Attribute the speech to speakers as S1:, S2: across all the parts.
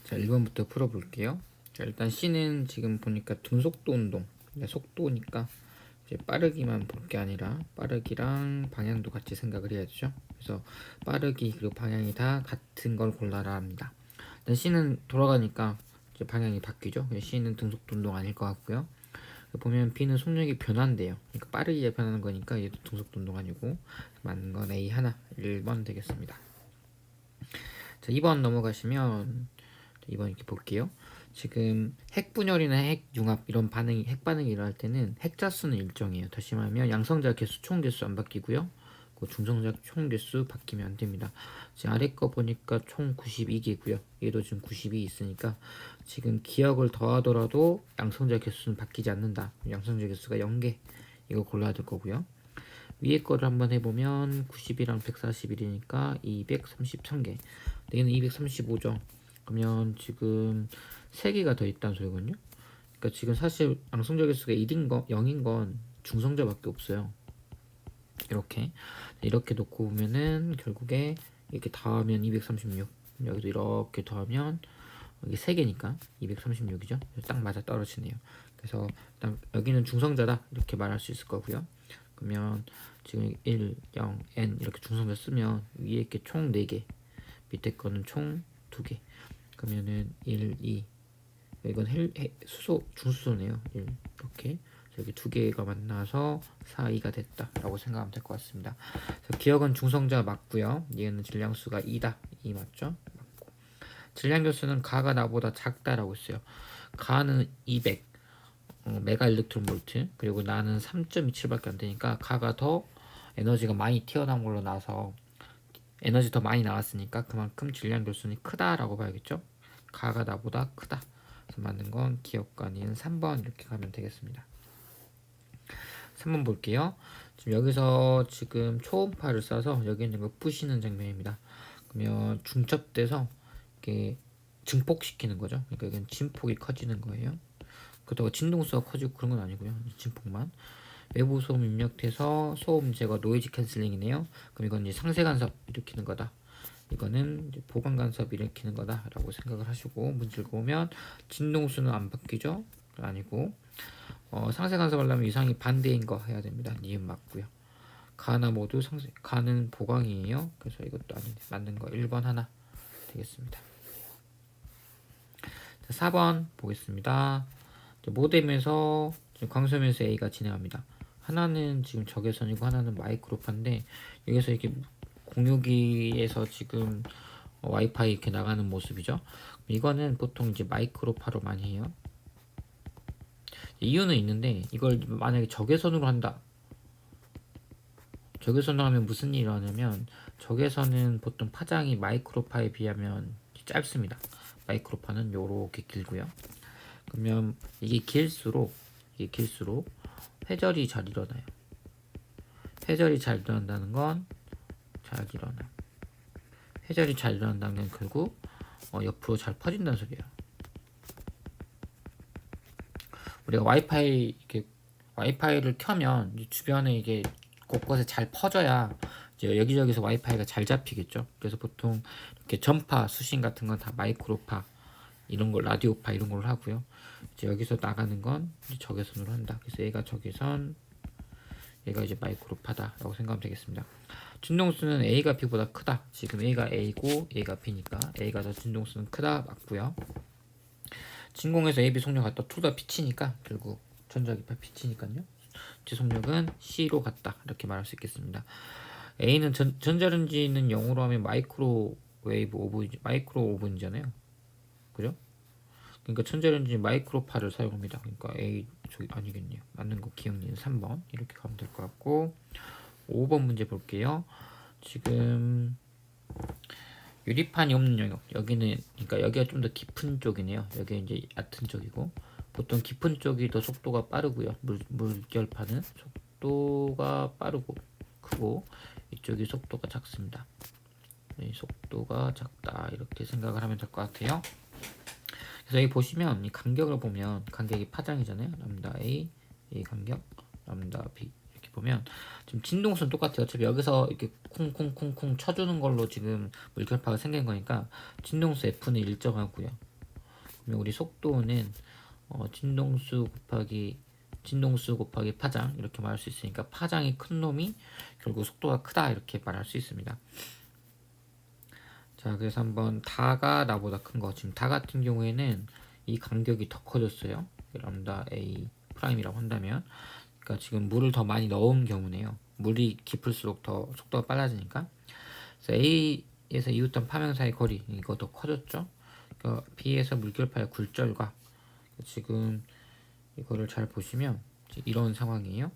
S1: 자, 1번부터 풀어볼게요. 자, 일단 C는 지금 보니까 등속도 운동, 속도니까 이제 빠르기만 볼 게 아니라 빠르기랑 방향도 같이 생각을 해야 되죠. 그래서 빠르기 그리고 방향이 다 같은 걸 골라라 합니다. 일단 C는 돌아가니까 이제 방향이 바뀌죠. C는 등속도 운동 아닐 것 같고요. 보면 B는 속력이 변한대요. 그러니까 빠르게 변하는 거니까 얘도 등속도 운동 아니고 맞는 건 A 하나 1번 되겠습니다. 자, 2번 넘어가시면 2번 이렇게 볼게요. 지금 핵분열이나 핵융합 이런 반응이 핵반응이 일어날 때는 핵자 수는 일정이에요. 다시 말하면 양성자 개수 총 개수 안 바뀌고요. 그 중성자 총 개수 바뀌면 안 됩니다. 지금 아래 거 보니까 총 92개고요. 얘도 지금 92 있으니까 지금 기억을 더하더라도 양성자 개수는 바뀌지 않는다. 양성자 개수가 0개 이거 골라야 될 거고요. 위에 거를 한번 해보면 90이랑 141이니까 233개. 얘는 235죠. 그러면 지금 3개가 더 있다는 소리거든요. 그러니까 지금 사실 양성자 개수가 1인 거, 0인 건 중성자밖에 없어요. 이렇게 놓고 보면은 결국에 이렇게 더하면 236, 여기도 이렇게 더하면 이게 3개니까 236이죠. 딱 맞아 떨어지네요. 그래서 일단 여기는 중성자다 이렇게 말할 수 있을 거고요. 그러면 지금 1, 0, n 이렇게 중성자 쓰면 위에 게 총 4개, 밑에 거는 총 2개. 그러면은 1, 2, 이건 수소 중수소네요. 1 이렇게 여기 2개가 만나서 4, 2가 됐다라고 생각하면 될 것 같습니다. 그래서 기억은 중성자 맞고요. 얘는 질량수가 2다. 2 맞죠? 맞고. 질량교수는 가가 나보다 작다라고 했어요. 가는 200 메가 일렉트론 볼트, 그리고 나는 3.27밖에 안 되니까 가가 더 에너지가 많이 튀어나온 걸로 나와서 에너지 더 많이 나왔으니까 그만큼 질량교수는 크다라고 봐야겠죠. 가가 나보다 크다. 그래서 맞는 건 기억관인 3번 이렇게 가면 되겠습니다. 3번 볼게요. 지금 여기서 지금 초음파를 쏴서 여기 있는 걸 부시는 장면입니다. 그러면 중첩돼서 이렇게 증폭시키는 거죠. 그러니까 이건 진폭이 커지는 거예요. 그렇다고 진동수가 커지고 그런 건 아니고요. 진폭만. 외부 소음 입력돼서 소음 제거 노이즈 캔슬링이네요. 그럼 이건 이제 상세 간섭 일으키는 거다. 이거는 이제 보강 간섭 일으키는 거다라고 생각을 하시고 문제를 보면 진동수는 안 바뀌죠? 아니고 상세 간섭하려면 이상이 반대인 거 해야 됩니다. 니은 맞고요. 가나 모두 상세 가는 보강이에요. 그래서 이것도 아니네. 맞는 거 1번 하나 되겠습니다. 자, 4번 보겠습니다. 모뎀에서 광섬유에서 A가 진행합니다. 하나는 지금 적외선이고 하나는 마이크로파인데 여기서 이렇게 공유기에서 지금 와이파이 이렇게 나가는 모습이죠. 이거는 보통 이제 마이크로파로 많이 해요. 이유는 있는데 이걸 만약에 적외선으로 한다. 적외선으로 하면 무슨 일이 일어나냐면 적외선은 보통 파장이 마이크로파에 비하면 짧습니다. 마이크로파는 요렇게 길고요. 그러면 이게 길수록 회절이 잘 일어나요. 회절이 잘 일어난다는 건 잘 일어나. 회절이 잘 일어난다는 건 결국 옆으로 잘 퍼진다는 소리예요. 우리가 와이파이를 켜면 주변에 이게 곳곳에 잘 퍼져야 이제 여기저기서 와이파이가 잘 잡히겠죠. 그래서 보통 이렇게 전파, 수신 같은 건 다 마이크로파 이런 걸 라디오파 이런 걸로 하고요. 이제 여기서 나가는 건 이제 적외선으로 한다. 그래서 얘가 적외선, 얘가 이제 마이크로파다라고 생각하면 되겠습니다. 진동수는 A가 B보다 크다. 지금 A가 A고 A가 B니까 A가 더 진동수는 크다 맞고요. 진공에서 AB 속력 같다. 둘 다 빛이니까 결국 전자기파 빛이니까요. 제 속력은 C로 같다. 이렇게 말할 수 있겠습니다. A는 전자레인지는 0으로 하면 마이크로웨이브 오븐, 마이크로 오븐이잖아요. 그죠? 그러니까 전자레인지 마이크로파를 사용합니다. 그러니까 A 저기 아니겠네요. 맞는 거 기억니은 3번 이렇게 가면 될 것 같고 5번 문제 볼게요. 지금 유리판이 없는 영역 여기는 그러니까 여기가 좀 더 깊은 쪽이네요. 여기 이제 얕은 쪽이고 보통 깊은 쪽이 더 속도가 빠르고요. 물결판은 속도가 빠르고 크고 이쪽이 속도가 작습니다. 속도가 작다 이렇게 생각을 하면 될 것 같아요. 그래서 여기 보시면 이 간격을 보면 간격이 파장이잖아요. 람다 A, A 간격, 람다 B 이렇게 보면 지금 진동수는 똑같아요. 어차피 여기서 이렇게 쿵쿵쿵쿵 쳐주는 걸로 지금 물결파가 생긴 거니까 진동수 F는 일정하고요. 그러면 우리 속도는 진동수 곱하기 파장 이렇게 말할 수 있으니까 파장이 큰 놈이 결국 속도가 크다 이렇게 말할 수 있습니다. 자, 그래서 한번 다가 나보다 큰 거, 지금 다 같은 경우에는 이 간격이 더 커졌어요. 람다 A 프라임이라고 한다면, 그러니까 지금 물을 더 많이 넣은 경우네요. 물이 깊을수록 더 속도가 빨라지니까. 그래서 A에서 이웃단 파명 사이 거리 이거 더 커졌죠. 그러니까 B에서 물결파의 굴절과 지금 이거를 잘 보시면 이런 상황이에요.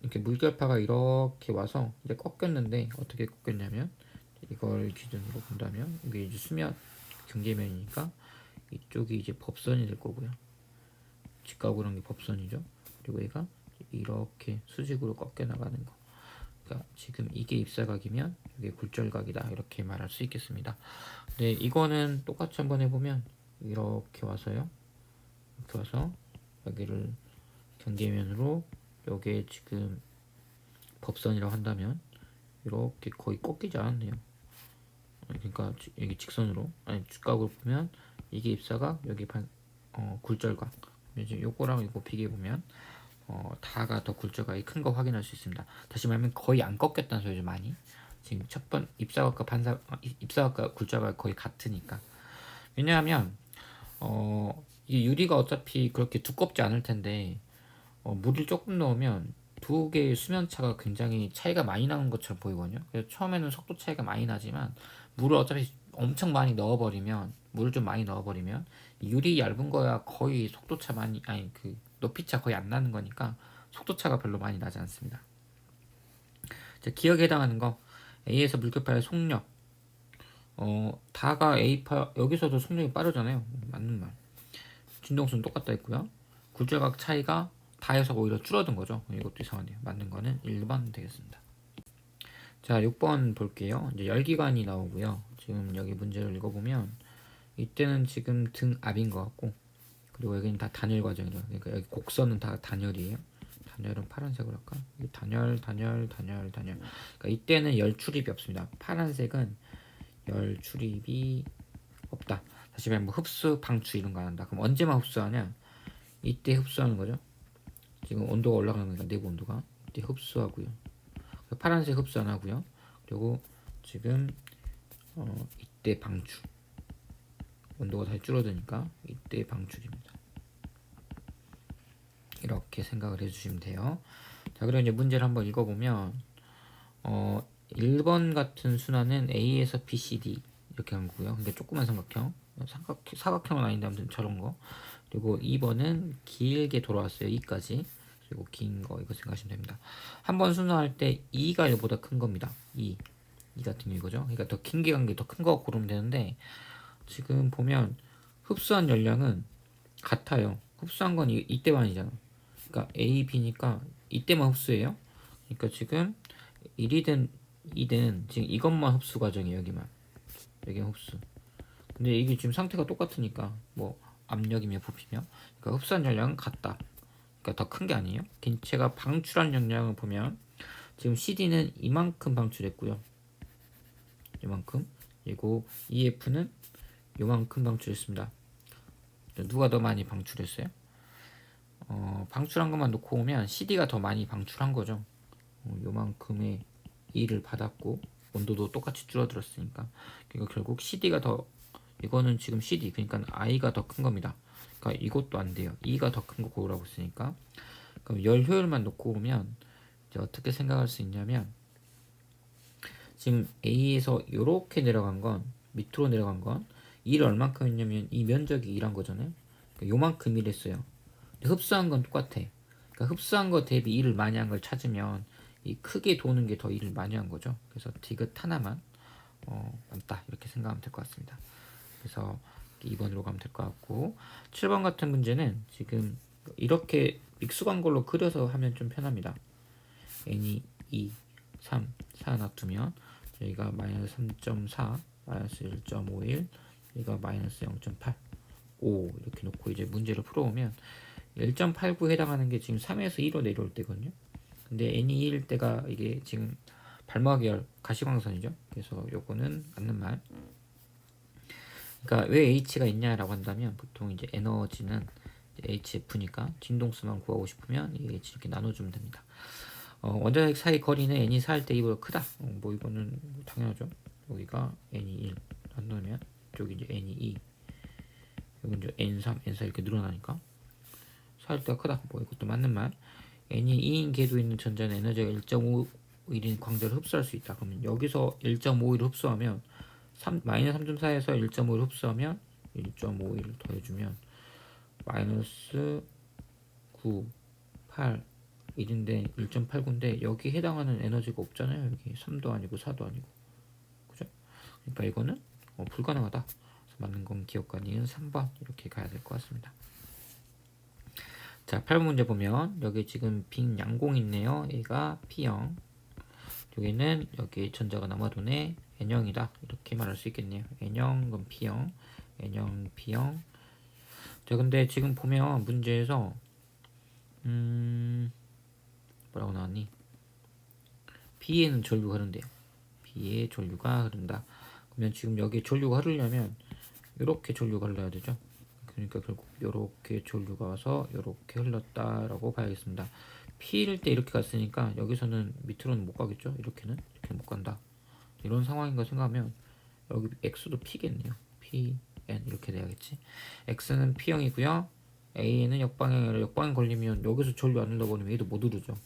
S1: 이렇게 물결파가 이렇게 와서 이제 꺾였는데 어떻게 꺾였냐면 이걸 기준으로 본다면 이게 이제 수면 경계면이니까 이쪽이 이제 법선이 될 거고요. 직각으로 게 법선이죠. 그리고 얘가 이렇게 수직으로 꺾여 나가는 거. 그러니까 지금 이게 입사각이면 이게 굴절각이다 이렇게 말할 수 있겠습니다. 근데 이거는 똑같이 한번 해보면 이렇게 와서요. 이렇게 와서 여기를 경계면으로 여기에 지금 법선이라고 한다면 이렇게 거의 꺾이지 않았네요. 그러니까 여기 직선으로 아니 직각으로 보면 이게 입사각 여기 굴절각 이제 요거랑 이거 비교해 보면 다가 더 굴절각이 큰 거 확인할 수 있습니다. 다시 말하면 거의 안 꺾였다는 소리죠. 많이 지금 첫 번 입사각과 입사각과 굴절각이 거의 같으니까. 왜냐하면 이 유리가 어차피 그렇게 두껍지 않을 텐데 물을 조금 넣으면 두 개의 수면차가 굉장히 차이가 많이 나는 것처럼 보이거든요. 그래서 처음에는 속도 차이가 많이 나지만 물을 어차피 엄청 많이 넣어버리면 물을 좀 많이 넣어버리면 유리 얇은 거야 거의 속도차 많이 아니 그 높이차 거의 안 나는 거니까 속도차가 별로 많이 나지 않습니다. 자, 기억에 해당하는 거 A에서 물결파의 속력 다가 A파 여기서도 속력이 빠르잖아요. 맞는 말. 진동수는 똑같다 했고요. 굴절각 차이가 다에서 오히려 줄어든 거죠. 이것도 이상하네요. 맞는 거는 1번 되겠습니다. 자, 6번 볼게요. 이제 열기관이 나오고요. 지금 여기 문제를 읽어보면 이때는 지금 등 앞인 것 같고 그리고 여기는 다 단열 과정이래요. 그러니까 여기 곡선은 다 단열이에요. 단열은 파란색으로 할까? 단열. 그러니까 이때는 열 출입이 없습니다. 파란색은 열 출입이 없다. 다시 말하면 뭐 흡수, 방출 이런 거 안 한다. 그럼 언제만 흡수하냐? 이때 흡수하는 거죠. 지금 온도가 올라가는 거니까 내부 온도가 이때 흡수하고요. 파란색 흡수 안 하고요. 그리고 지금 이때 방출. 온도가 다시 줄어드니까 이때 방출입니다. 이렇게 생각을 해주시면 돼요. 자, 그리고 이제 문제를 한번 읽어보면 1번 같은 순환은 A에서 B, C, D 이렇게 한 거고요. 근데 조그만 삼각형, 사각형은 아닌데 아무튼 저런 거. 그리고 2번은 길게 돌아왔어요. 2까지. 그리고 긴 거 이거 생각하시면 됩니다. 한 번 순환할 때 2가 1보다 큰 겁니다. 2 같은 경우 이거죠. 그러니까 더 긴 게 간 게 더 큰 거 고르면 되는데 지금 보면 흡수한 열량은 같아요. 흡수한 건 이때만이잖아. 그러니까 A, B니까 이때만 흡수해요. 그러니까 지금 1이든 2든 지금 이것만 흡수 과정이에요. 여기 흡수. 근데 이게 지금 상태가 똑같으니까 뭐 압력이며 부피며 그러니까 흡수한 열량은 같다. 그러니까 더 큰 게 아니에요. 기체가 방출한 열량을 보면 지금 CD는 이만큼 방출했고요. 이만큼. 그리고 EF는 요만큼 방출했습니다. 누가 더 많이 방출했어요? 방출한 것만 놓고 오면 CD가 더 많이 방출한 거죠. 요만큼의 E를 받았고 온도도 똑같이 줄어들었으니까 그러니까 결국 CD가 더 이거는 지금 CD 그러니까 I가 더 큰 겁니다. 그러니까 이것도 안 돼요. E가 더 큰 거 고르라고 했으니까 그럼 열 효율만 놓고 오면 이제 어떻게 생각할 수 있냐면 지금 A에서 이렇게 내려간 건 밑으로 내려간 건 E를 얼만큼 했냐면 이 면적이 2란 거잖아요. 그러니까 요만큼 일했어요. 흡수한 건 똑같아. 그러니까 흡수한 거 대비 일을 많이 한 걸 찾으면 이 크게 도는 게 더 일을 많이 한 거죠. 그래서 디귿 하나만 맞다 이렇게 생각하면 될 것 같습니다. 그래서 2번으로 가면 될 것 같고 7번 같은 문제는 지금 이렇게 믹스관 걸로 그려서 하면 좀 편합니다. n이 2, 3, 4 놔두면 여기가 마이너스 3.4, 마이너스 1.51, 여기가 마이너스 0.8, 5 이렇게 놓고 이제 문제를 풀어오면 1.89 해당하는 게 지금 3에서 2로 내려올 때거든요. 근데 n이 2일 때가 이게 지금 발막열 가시광선이죠. 그래서 요거는 맞는 말. 그러니까 왜 H가 있냐라고 한다면 보통 이제 에너지는 HF니까 진동수만 구하고 싶으면 이 H 이렇게 나눠주면 됩니다. 원자핵 사이 거리는 n이 4일 때 이보다 크다. 뭐 이거는 당연하죠. 여기가 n이 1 한다면 저기 이제 n이 2, 여기 이제 n3, n4 이렇게 늘어나니까 4일 때가 크다. 뭐 이것도 맞는 말. n이 2인 궤도 있는 전자는 에너지가 1.5일인 광자를 흡수할 수 있다. 그러면 여기서 1.5를 흡수하면 마이너스 3.4에서 1.5를 흡수하면 1.5를 더해주면 마이너스 9, 8 1인데 1.89인데 여기 해당하는 에너지가 없잖아요. 여기 3도 아니고 4도 아니고, 그죠? 그러니까 이거는 불가능하다. 그래서 맞는 건 기억과 니은 3번 이렇게 가야 될 것 같습니다. 자, 8번 문제 보면 여기 지금 빈 양공 있네요. 얘가 P형, 여기는 여기 전자가 남아도네 N형이다. 이렇게 말할 수 있겠네요. N형 그럼 P형, N형 P형. 자, 근데 지금 보면 문제에서 뭐라고 나왔니? B에는 전류가 흐른대요. B에 전류가 흐른다. 그러면 지금 여기 전류가 흐르려면 이렇게 전류가 흘러야 되죠. 그러니까 결국 이렇게 전류가 와서 이렇게 흘렀다라고 봐야겠습니다. P일 때 이렇게 갔으니까 여기서는 밑으로는 못 가겠죠. 이렇게는 이렇게 못 간다. 이런 상황인 거 생각하면 여기 X도 P겠네요. P, N 이렇게 돼야겠지. X는 P형이고요. A는 역방향이라 역방향 걸리면 여기서 전류 안 흘러버리면 A도 못 흐르죠.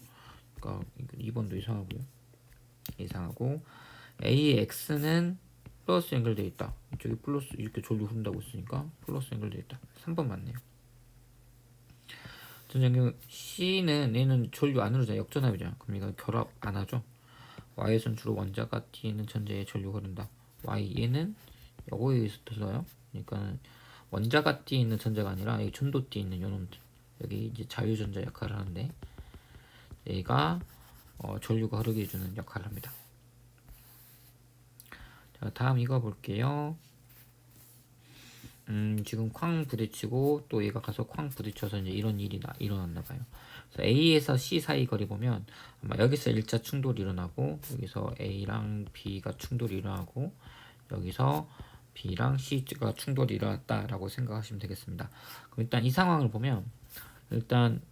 S1: 그러니까 2번도 이상하고요. 이상하고 A의 X는 플러스 연결되어 있다. 이쪽이 플러스 이렇게 전류 흐른다고 했으니까 플러스 연결되어 있다. 3번 맞네요. 전자경 C는 얘는 전류 안 흐르잖아. 역전압이잖아. 그럼 이건 결합 안 하죠. Y에선 주로 원자가 뒤에 있는 전자에 전류 흐른다. Y 얘는 여기에 의해서 흘러요. 그러니까 원자가 뒤에 있는 전자가 아니라 여기 전도 뒤에 있는 요놈들, 여기 이제 자유전자 역할을 하는데 얘가 전류가 흐르게 해주는 역할을 합니다. 자, 다음 이거 볼게요. 지금 쾅 부딪히고 또 얘가 가서 쾅 부딪혀서 이제 이런 일이 일어났나 봐요. 그래서 A에서 C 사이 거리 보면 아마 여기서 1차 충돌이 일어나고 여기서 A랑 B가 충돌이 일어나고 여기서 B랑 C가 충돌이 일어났다라고 생각하시면 되겠습니다. 그럼 일단 이 상황을 보면 일단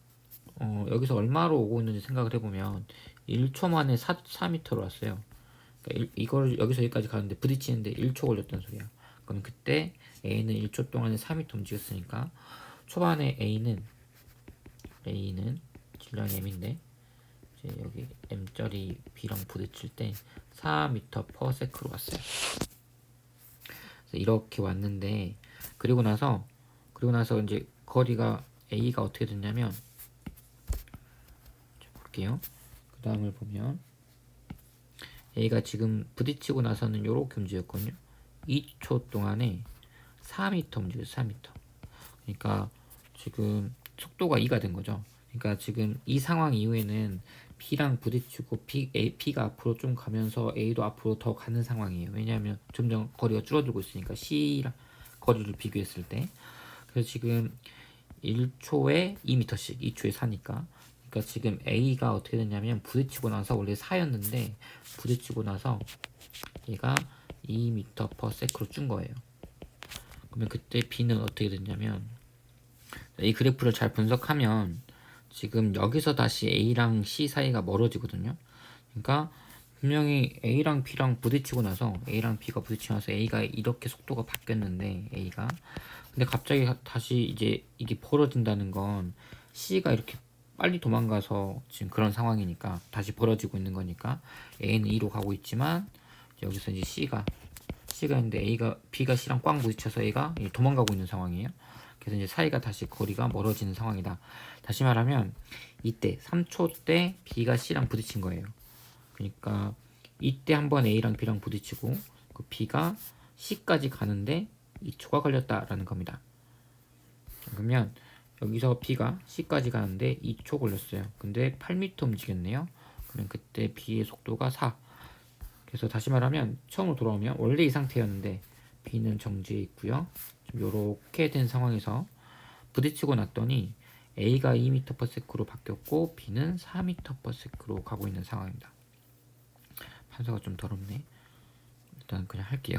S1: 여기서 얼마로 오고 있는지 생각을 해보면 1초 만에 4m로 왔어요. 그러니까 이걸 여기서 여기까지 가는데 부딪히는데 1초 걸렸다는 소리야. 그럼 그때 A는 1초 동안에 4m 움직였으니까 초반에 A는 질량 M인데 이제 여기 M짜리 B랑 부딪힐 때 4m/s로 왔어요. 그래서 이렇게 왔는데 그리고 나서 이제 거리가 A가 어떻게 됐냐면 볼게요. 그 다음을 보면 A가 지금 부딪히고 나서는 요렇게 움직였거든요. 2초 동안에 4m 움직였어요. 4m. 그러니까 지금 속도가 2가 된 거죠. 그러니까 지금 이 상황 이후에는 B랑 부딪히고 B가 앞으로 좀 가면서 A도 앞으로 더 가는 상황이에요. 왜냐하면 점점 거리가 줄어들고 있으니까 C랑 거리를 비교했을 때. 그래서 지금 1초에 2m씩, 2초에 4니까. 그러니까 지금 A가 어떻게 됐냐면 부딪히고 나서 원래 4였는데 부딪히고 나서 얘가 2m/s로 준 거예요. 그러면 그때 B는 어떻게 됐냐면 이 그래프를 잘 분석하면 지금 여기서 다시 A랑 C 사이가 멀어지거든요. 그러니까 분명히 A랑 B랑 부딪히고 나서 A랑 B가 부딪히고 나서 A가 이렇게 속도가 바뀌었는데 A가 근데 갑자기 다시 이제 이게 벌어진다는 건 C가 이렇게 빨리 도망가서 지금 그런 상황이니까 다시 벌어지고 있는 거니까 A는 2로 가고 있지만 여기서 이제 C가 있는데 B가 C랑 꽝 부딪혀서 A가 도망가고 있는 상황이에요. 그래서 이제 사이가 다시 거리가 멀어지는 상황이다. 다시 말하면 이때 3초 때 B가 C랑 부딪힌 거예요. 그러니까 이때 한번 A랑 B랑 부딪히고 그 B가 C까지 가는데 2초가 걸렸다라는 겁니다. 그러면 여기서 B가 C까지 가는데 2초 걸렸어요. 근데 8m 움직였네요. 그러면 그때 B의 속도가 4. 그래서 다시 말하면 처음으로 돌아오면 원래 이 상태였는데 B는 정지해 있고요. 이렇게 된 상황에서 부딪히고 났더니 A가 2m/s로 바뀌었고 B는 4m/s로 가고 있는 상황입니다. 판서가 좀 더럽네. 일단 그냥 할게요.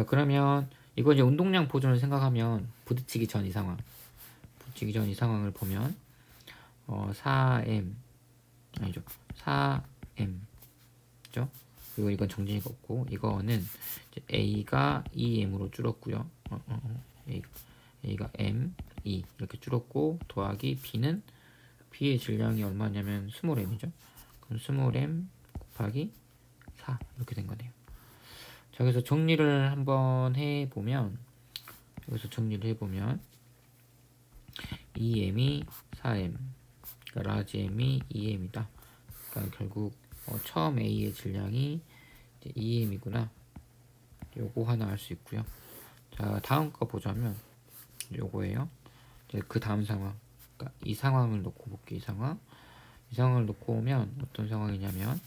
S1: 그러면 이거 이제 운동량 보존을 생각하면 부딪히기 전 이 상황, 부딪히기 전 이 상황을 보면 4m 아니죠, 4m 죠. 그리고 이건 정진이가 없고 이거는 이제 A가 2m으로 줄었고요. A가 M, 2 이렇게 줄었고 더하기 B는 B의 질량이 얼마냐면 스몰 m이죠. 그럼 스몰 m 곱하기 4 이렇게 된 거네요. 자, 그래서 정리를 한번 해보면 여기서 정리를 해보면 2m이 4m, 그러니까 라지 m이 2m이다. 그러니까 결국 처음 A의 질량이 이제 2m이구나. 요거 하나 알 수 있고요. 자, 다음 거 보자면 요거예요. 이제 그 다음 상황, 그러니까 이 상황을 놓고 볼게요. 이 상황을 놓고 오면 어떤 상황이냐면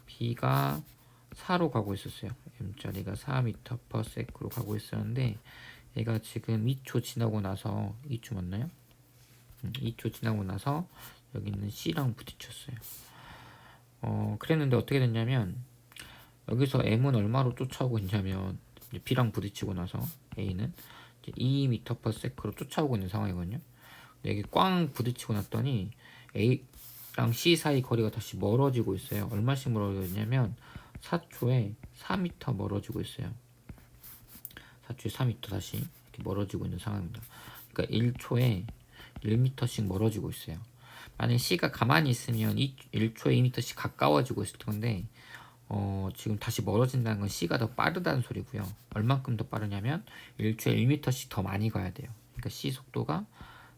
S1: B가 4로 가고 있었어요. M자리가 4m/s로 가고 있었는데 얘가 지금 2초 지나고 나서 2초 맞나요? 2초 지나고 나서 여기 있는 C랑 부딪혔어요. 그랬는데 어떻게 됐냐면 여기서 M은 얼마로 쫓아오고 있냐면 B랑 부딪히고 나서 A는 2m/s로 쫓아오고 있는 상황이거든요. 여기 꽝 부딪히고 났더니 A랑 C 사이 거리가 다시 멀어지고 있어요. 얼마씩 멀어지냐면 4초에 4m 멀어지고 있어요. 4초에 4m 다시 이렇게 멀어지고 있는 상황입니다. 그러니까 1초에 1m씩 멀어지고 있어요. 만약 C가 가만히 있으면 1초에 2m씩 가까워지고 있을 건데 지금 다시 멀어진다는 건 C가 더 빠르다는 소리고요. 얼만큼 더 빠르냐면 1초에 1m씩 더 많이 가야 돼요. 그러니까 C 속도가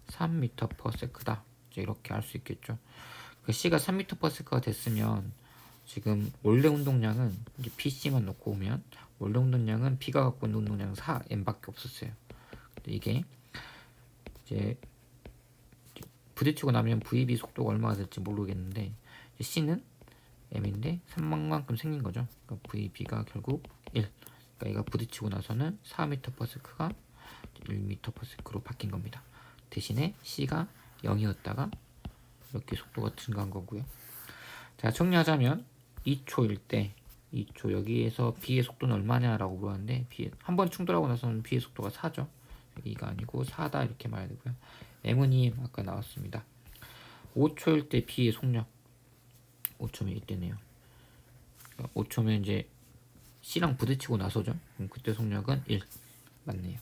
S1: 3m/s다. 이렇게 알 수 있겠죠. 그러니까 C가 3m/s가 됐으면 지금 원래 운동량은 이제 BC만 놓고 오면 원래 운동량은 B가 갖고 있는 운동량은 4m밖에 없었어요. 근데 이게 이제 부딪히고 나면 VB 속도가 얼마가 될지 모르겠는데 C는 M인데 3만큼 생긴 거죠. 그러니까 VB가 결국 1. 그러니까 얘가 부딪히고 나서는 4m/s가 1m/s로 바뀐 겁니다. 대신에 C가 0이었다가 이렇게 속도가 증가한 거고요. 자, 정리하자면 2초일 때 2초 여기에서 B의 속도는 얼마냐라고 물었는데 한번 충돌하고 나서는 B의 속도가 4죠. 2가 아니고 4다 이렇게 말해야 되고요. M은 2 아까 나왔습니다. 5초일 때 B의 속력 5초면 이때네요. 5초면 이제 C랑 부딪히고 나서죠. 그럼 그때 속력은 1 맞네요.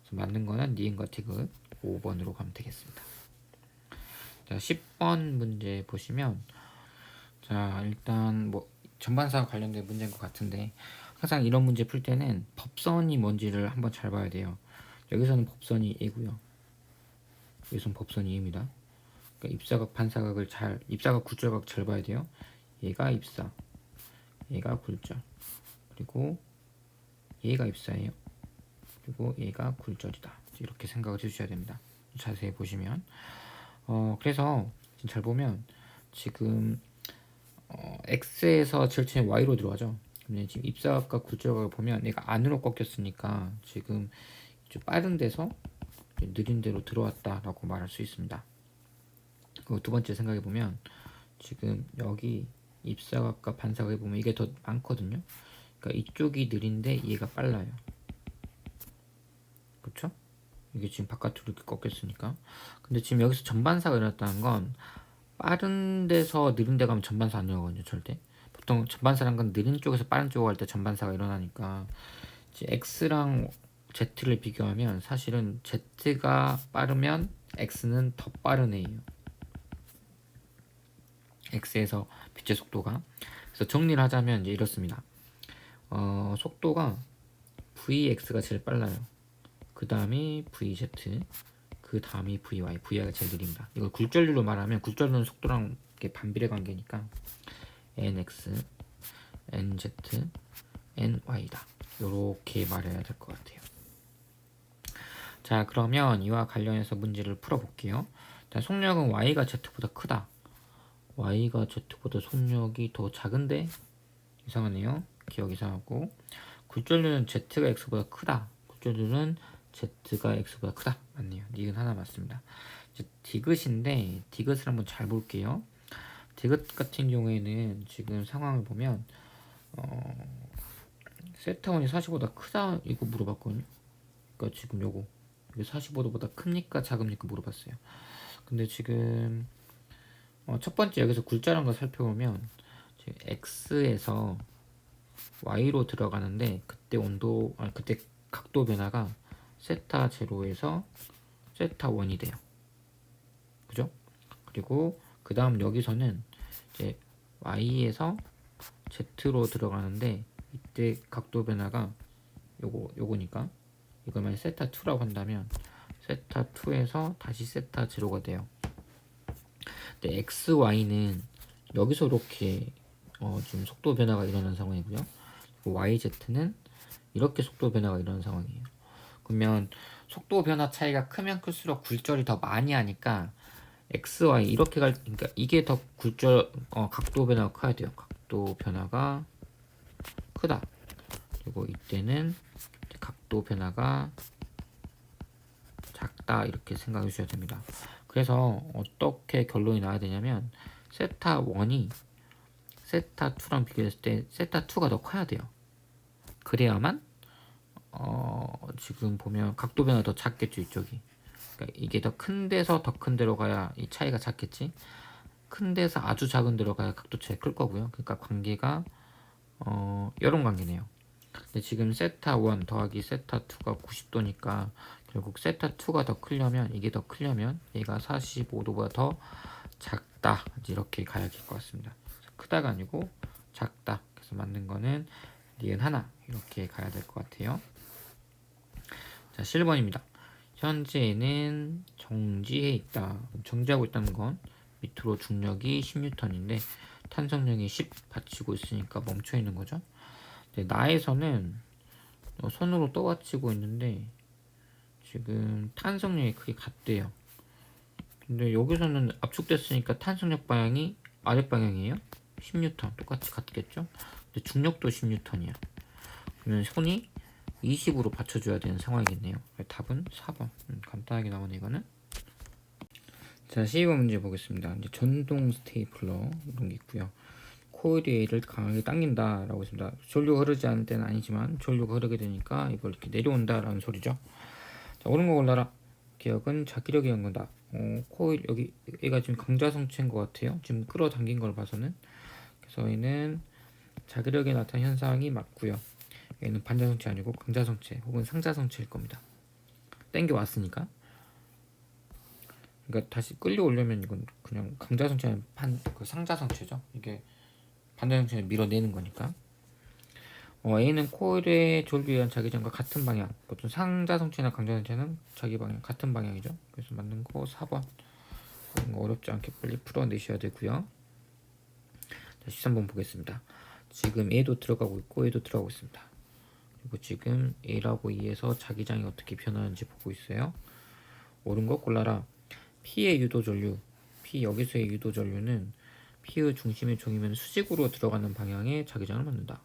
S1: 그래서 맞는 거는 니은과 티귿 5번으로 가면 되겠습니다. 자, 10번 문제 보시면 자, 일단 뭐 전반사와 관련된 문제인 것 같은데 항상 이런 문제 풀 때는 법선이 뭔지를 한번 잘 봐야 돼요. 여기서는 법선이 A고요. 여기서는 법선이 A입니다. 그러니까 입사각 반사각을 입사각 굴절각 잘 봐야 돼요. 얘가 입사, 얘가 굴절, 그리고 얘가 입사예요. 그리고 얘가 굴절이다. 이렇게 생각을 해주셔야 됩니다. 자세히 보시면 그래서 잘 보면 지금 X에서 절친이 Y로 들어가죠. 근데 지금 입사각과 굴절각을 보면 얘가 안으로 꺾였으니까 지금 좀 빠른 데서 느린 데로 들어왔다라고 말할 수 있습니다. 그리고 두 번째 생각해 보면 지금 여기 입사각과 반사각에 보면 이게 더 많거든요. 그러니까 이쪽이 느린데 얘가 빨라요. 그렇죠? 이게 지금 바깥으로 이렇게 꺾였으니까. 근데 지금 여기서 전반사가 일어났다는 건 빠른 데서 느린 데 가면 전반사 안 일어나거든요. 절대. 보통 전반사란 건 느린 쪽에서 빠른 쪽으로 갈 때 전반사가 일어나니까 이제 X랑 Z를 비교하면 사실은 Z가 빠르면 X는 더 빠른 애예요. X에서 빛의 속도가. 그래서 정리를 하자면 이제 이렇습니다. 속도가 VX가 제일 빨라요. 그 다음이 VZ, 그 다음이 VY, VY가 제일 느립니다. 이걸 굴절률로 말하면 굴절률은 속도랑 반비례 관계니까 NX, NZ, NY다. 이렇게 말해야 될 것 같아요. 자, 그러면 이와 관련해서 문제를 풀어볼게요. 자, 속력은 Y가 Z보다 크다. Y가 Z보다 속력이 더 작은데 이상하네요. 기억 이상하고. 굴절률은 Z가 X보다 크다. 굴절률은 Z가 X보다 크다. 맞네요. 니은 하나 맞습니다. 이제 디귿인데 디귿을 한번 잘 볼게요. 디귿 같은 경우에는 지금 상황을 보면 세타원이 40보다 크다 이거 물어봤거든요. 그러니까 지금 요거 이게 45도보다 큽니까 작습니까 물어봤어요. 근데 지금 첫 번째 여기서 굴절한 거 살펴보면 지금 x에서 y로 들어가는데 그때 그때 각도 변화가 세타 제로에서 세타 1이 돼요. 그죠? 그리고 그 다음 여기서는 이제 y에서 z로 들어가는데 이때 각도 변화가 요거니까 이걸 만약 세타 2라고 한다면 세타 2에서 다시 세타 제로가 돼요. 근데 x, y는 여기서 이렇게 지금 속도 변화가 일어나는 상황이고요. y, z는 이렇게 속도 변화가 일어나는 상황이에요. 그러면 속도 변화 차이가 크면 클수록 굴절이 더 많이 하니까 x, y 이렇게 그러니까 이게 더 굴절 각도 변화가 커야 돼요. 각도 변화가 크다. 그리고 이때는 각도 변화가 작다 이렇게 생각해 주셔야 됩니다. 그래서 어떻게 결론이 나와야 되냐면 세타 1이 세타 2랑 비교했을 때 세타 2가 더 커야 돼요. 그래야만 지금 보면 각도 변화 더 작겠죠 이쪽이. 그러니까 이게 더 큰 데서 더 큰 데로 가야 이 차이가 작겠지. 큰 데서 아주 작은 데로 가야 각도 차이 클 거고요. 그러니까 관계가 이런 관계네요. 근데 지금 세타 1 더하기 세타 2가 90도니까 결국 세타 2가 더 크려면 이게 더 크려면 얘가 45도보다 더 작다 이렇게 가야 될 것 같습니다. 크다가 아니고 작다. 그래서 맞는 거는 니은 하나 이렇게 가야 될 것 같아요. 자 7번입니다. 현재는 정지해 있다. 정지하고 있다는 건 밑으로 중력이 10N인데 탄성력이 10 받치고 있으니까 멈춰 있는 거죠. 나에서는 손으로 떠받치고 있는데 지금 탄성력이 크게 같대요. 근데 여기서는 압축됐으니까 탄성력 방향이 아랫 방향이에요. 10N 똑같이 같겠죠. 근데 중력도 10N이야. 그러면 손이 20으로 받쳐줘야 되는 상황이겠네요. 답은 4번. 간단하게 나오네 이거는. 자 12번 문제 보겠습니다. 이제 전동 스테이플러 이런 게 있고요. 코일을 강하게 당긴다 라고 했습니다. 전류가 흐르지 않을 때는 아니지만 전류가 흐르게 되니까 이걸 이렇게 내려온다 라는 소리죠. 자 옳은 거 골라라. 기억은 자기력이 연건다. 코일 여기 얘가 지금 강자성체인 것 같아요. 지금 끌어당긴 걸 봐서는. 그래서 얘는 자기력에 나타난 현상이 맞고요. 얘는 반자성체 아니고 강자성체 혹은 상자성체일 겁니다. 땡겨 왔으니까. 그러니까 다시 끌려오려면 이건 그냥 강자성체는 그 상자성체죠. 이게 반자성체를 밀어내는 거니까. A는 코일의 졸비에 의한 자기장과 같은 방향. 보통 상자성체나 강자성체는 자기 방향 같은 방향이죠. 그래서 맞는 거 4번. 어렵지 않게 빨리 풀어내셔야 되고요. 자, 13번 보겠습니다. 지금 A도 들어가고 있고 A도 들어가고 있습니다. 그리고 지금 A라고 E에서 자기장이 어떻게 변하는지 보고 있어요. 옳은 거 골라라. P의 유도전류, P 여기서의 유도전류는 P의 중심의 종이면 수직으로 들어가는 방향의 자기장을 만든다.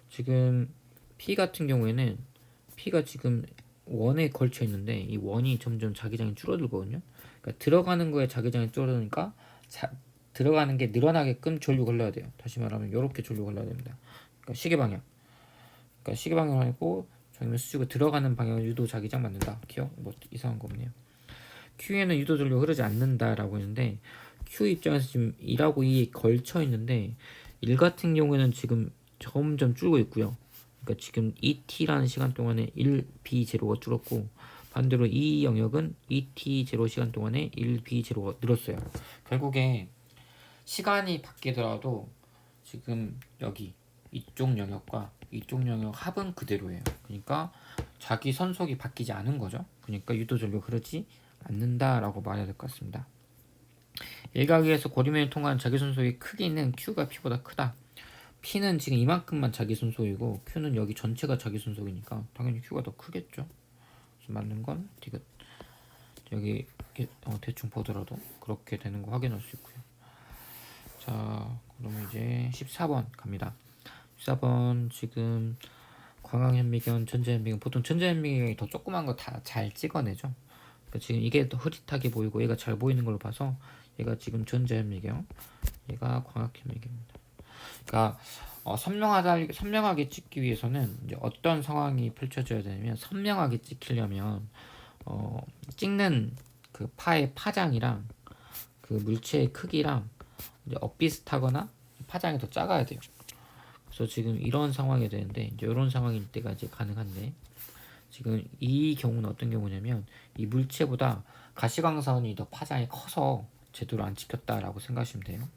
S1: 지금 P 같은 경우에는 P가 지금 원에 걸쳐 있는데 이 원이 점점 자기장이 줄어들거든요. 그러니까 들어가는 거에 자기장이 줄어드니까 들어가는 게 늘어나게끔 전류가 흘러야 돼요. 다시 말하면 이렇게 전류가 흘러야 됩니다. 그러니까 시계 방향. 그러니까 시계 방향을 하고 종이면 수직으로 들어가는 방향을 유도 자기장 만든다. 기억? 뭐 이상한 거 없네요. Q에는 유도 전류가 흐르지 않는다라고 했는데 Q 입장에서 지금 1하고 2에 걸쳐 있는데 1 같은 경우에는 지금 점점 줄고 있고요. 그러니까 지금 2t라는 시간 동안에 1b0가 줄었고 반대로 이 영역은 2t0 시간 동안에 1b0가 늘었어요. 결국에 시간이 바뀌더라도 지금 여기 이쪽 영역과 이쪽 영역 합은 그대로예요. 그러니까 자기 선속이 바뀌지 않은 거죠. 그러니까 유도전류가 흐르지 않는다라고 말해야 될 것 같습니다. 일각에서 고리면을 통한 자기 선속의 크기는 Q가 P보다 크다. P는 지금 이만큼만 자기 손속이고 Q는 여기 전체가 자기 손속이니까 당연히 Q가 더 크겠죠. 그래서 맞는 건 디귿. 여기 대충 보더라도 그렇게 되는 거 확인할 수 있고요. 자, 그러면 이제 14번 갑니다. 14번 지금 광학현미경, 전자현미경 보통 전자현미경이 더 조그만 거 다 잘 찍어내죠. 그러니까 지금 이게 더 흐릿하게 보이고 얘가 잘 보이는 걸로 봐서 얘가 지금 전자현미경, 얘가 광학현미경입니다. 그러니까 선명하게 찍기 위해서는 이제 어떤 상황이 펼쳐져야 되냐면, 선명하게 찍히려면 찍는 그 파의 파장이랑 그 물체의 크기랑 이제 엇비슷하거나 파장이 더 작아야 돼요. 그래서 지금 이런 상황이 되는데, 이제 이런 상황일 때가 이제 가능한데, 지금 이 경우는 어떤 경우냐면, 이 물체보다 가시광선이 더 파장이 커서 제대로 안 찍혔다라고 생각하시면 돼요.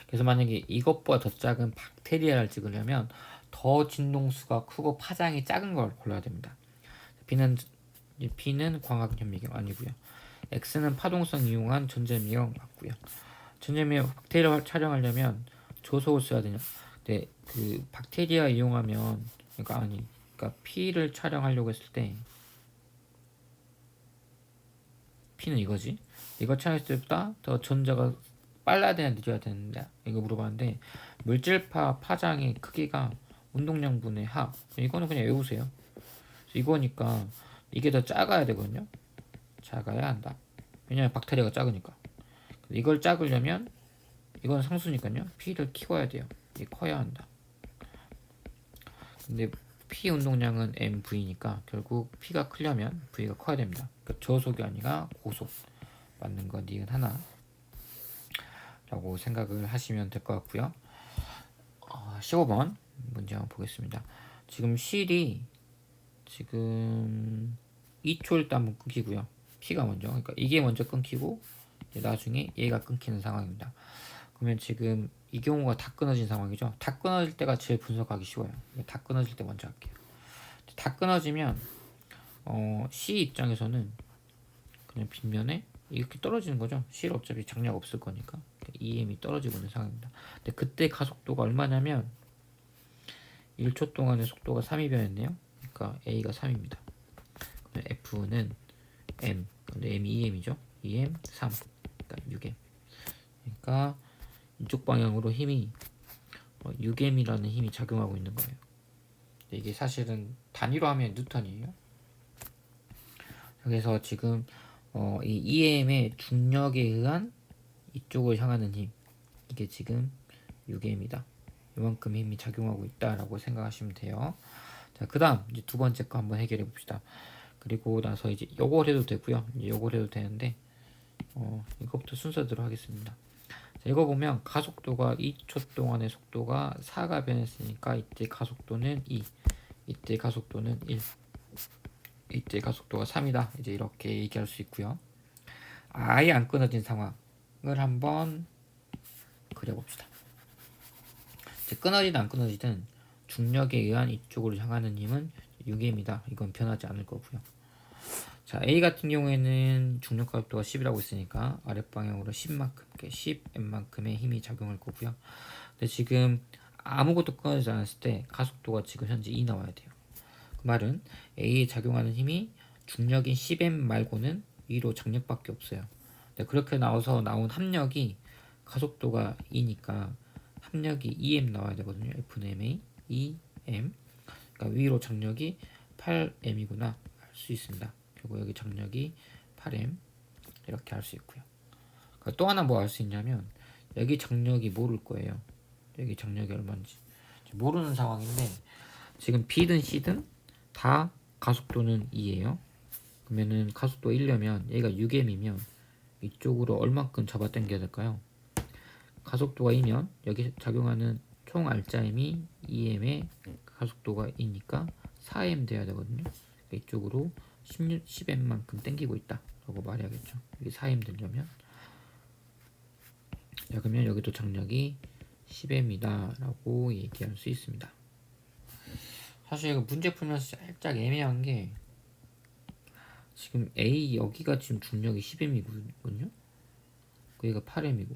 S1: 그래서 만약에 이것보다 더 작은 박테리아를 찍으려면 더 진동수가 크고 파장이 작은 걸 골라야 됩니다. B는 광학 현미경 아니고요. X는 파동성 이용한 전자미경 맞고요. 전자미경 박테리아 촬영하려면 조소를 써야 되냐? 근데 그 박테리아 이용하면 그러니까 P를 촬영하려고 했을 때 P는 이거지. 이거 촬영했을 때보다 더 전자가 빨라야 되냐 느려야 되는데 이거 물어봤는데, 물질파 파장의 크기가 운동량분의 합, 이거는 그냥 외우세요. 이거니까 이게 더 작아야 되거든요. 작아야 한다. 왜냐면 박테리아가 작으니까. 이걸 작으려면 이건 상수니까요. P를 키워야 돼요. 이게 커야 한다. 근데 P 운동량은 mV니까 결국 P가 크려면 V가 커야 됩니다. 그러니까 저속이 아니라 고속 맞는 건 니은 하나 라고 생각을 하시면 될 것 같고요. 15번 문제 한번 보겠습니다. 지금 실이 지금 2초일 때 한번 끊기고요. P가 먼저, 그러니까 이게 먼저 끊기고 나중에 얘가 끊기는 상황입니다. 그러면 지금 이 경우가 다 끊어진 상황이죠. 다 끊어질 때가 제일 분석하기 쉬워요. 다 끊어질 때 먼저 할게요. 다 끊어지면 C 입장에서는 그냥 빗면에 이렇게 떨어지는 거죠. C를 어차피 장력 없을 거니까 EM이 떨어지고 있는 상황입니다. 근데 그때 가속도가 얼마냐면 1초 동안의 속도가 3이 변했네요. 그러니까 A가 3입니다. 그러면 F는 M, 근데 M이 EM이죠. EM 3, 그러니까 6M. 그러니까 이쪽 방향으로 힘이 6M이라는 힘이 작용하고 있는 거예요. 이게 사실은 단위로 하면 뉴턴이에요. 그래서 지금 이 EM의 중력에 의한 이쪽을 향하는 힘, 이게 지금 6M이다. 이만큼 힘이 작용하고 있다라고 생각하시면 돼요. 자, 그 다음 이제 두 번째 거 한번 해결해 봅시다. 그리고 나서 이제 요걸 해도 되고요. 이제 요걸 해도 되는데 이거부터 순서대로 하겠습니다. 자, 이거 보면 가속도가 2초 동안의 속도가 4가 변했으니까 이때 가속도는 2, 이때 가속도는 1, 이때 가속도가 3이다. 이제 이렇게 얘기할 수 있고요. 아예 안 끊어진 상황을 한번 그려봅시다. 이제 끊어지든 안 끊어지든 중력에 의한 이쪽으로 향하는 힘은 6M이다. 이건 변하지 않을 거고요. 자, A 같은 경우에는 중력 가속도가 10이라고 했으니까 아랫방향으로 10만큼, 10M만큼의 힘이 작용할 거고요. 근데 지금 아무것도 끊어지지 않았을 때 가속도가 지금 현재 2 나와야 돼요. 그 말은 A에 작용하는 힘이 중력인 10M 말고는 위로 장력밖에 없어요. 근데 그렇게 나온 합력이 가속도가 2니까 합력이 2M 나와야 되거든요. F는 MA 2M. 그러니까 위로 장력이 8M이구나 할 수 있습니다. 그리고 여기 장력이 8M 이렇게 할 수 있고요. 그러니까 또 하나 뭐 알 수 있냐면 여기 장력이 모를 거예요. 여기 장력이 얼마인지 모르는 상황인데, 지금 B든 C든 다 가속도는 2예요. 그러면은 가속도 1려면 얘가 6M이면 이쪽으로 얼만큼 잡아 당겨야 될까요? 가속도가 2면 여기 작용하는 총 알짜임이 2M의 가속도가 2니까 4M 돼야 되거든요. 그러니까 이쪽으로 10M만큼 당기고 있다 라고 말해야겠죠. 이게 4M 되려면. 자, 그러면 여기도 장력이 10M이다 라고 얘기할 수 있습니다. 사실 이거 문제 풀면서 살짝 애매한 게, 지금 A 여기가 지금 중력이 10M이거든요. 여기가 8M이고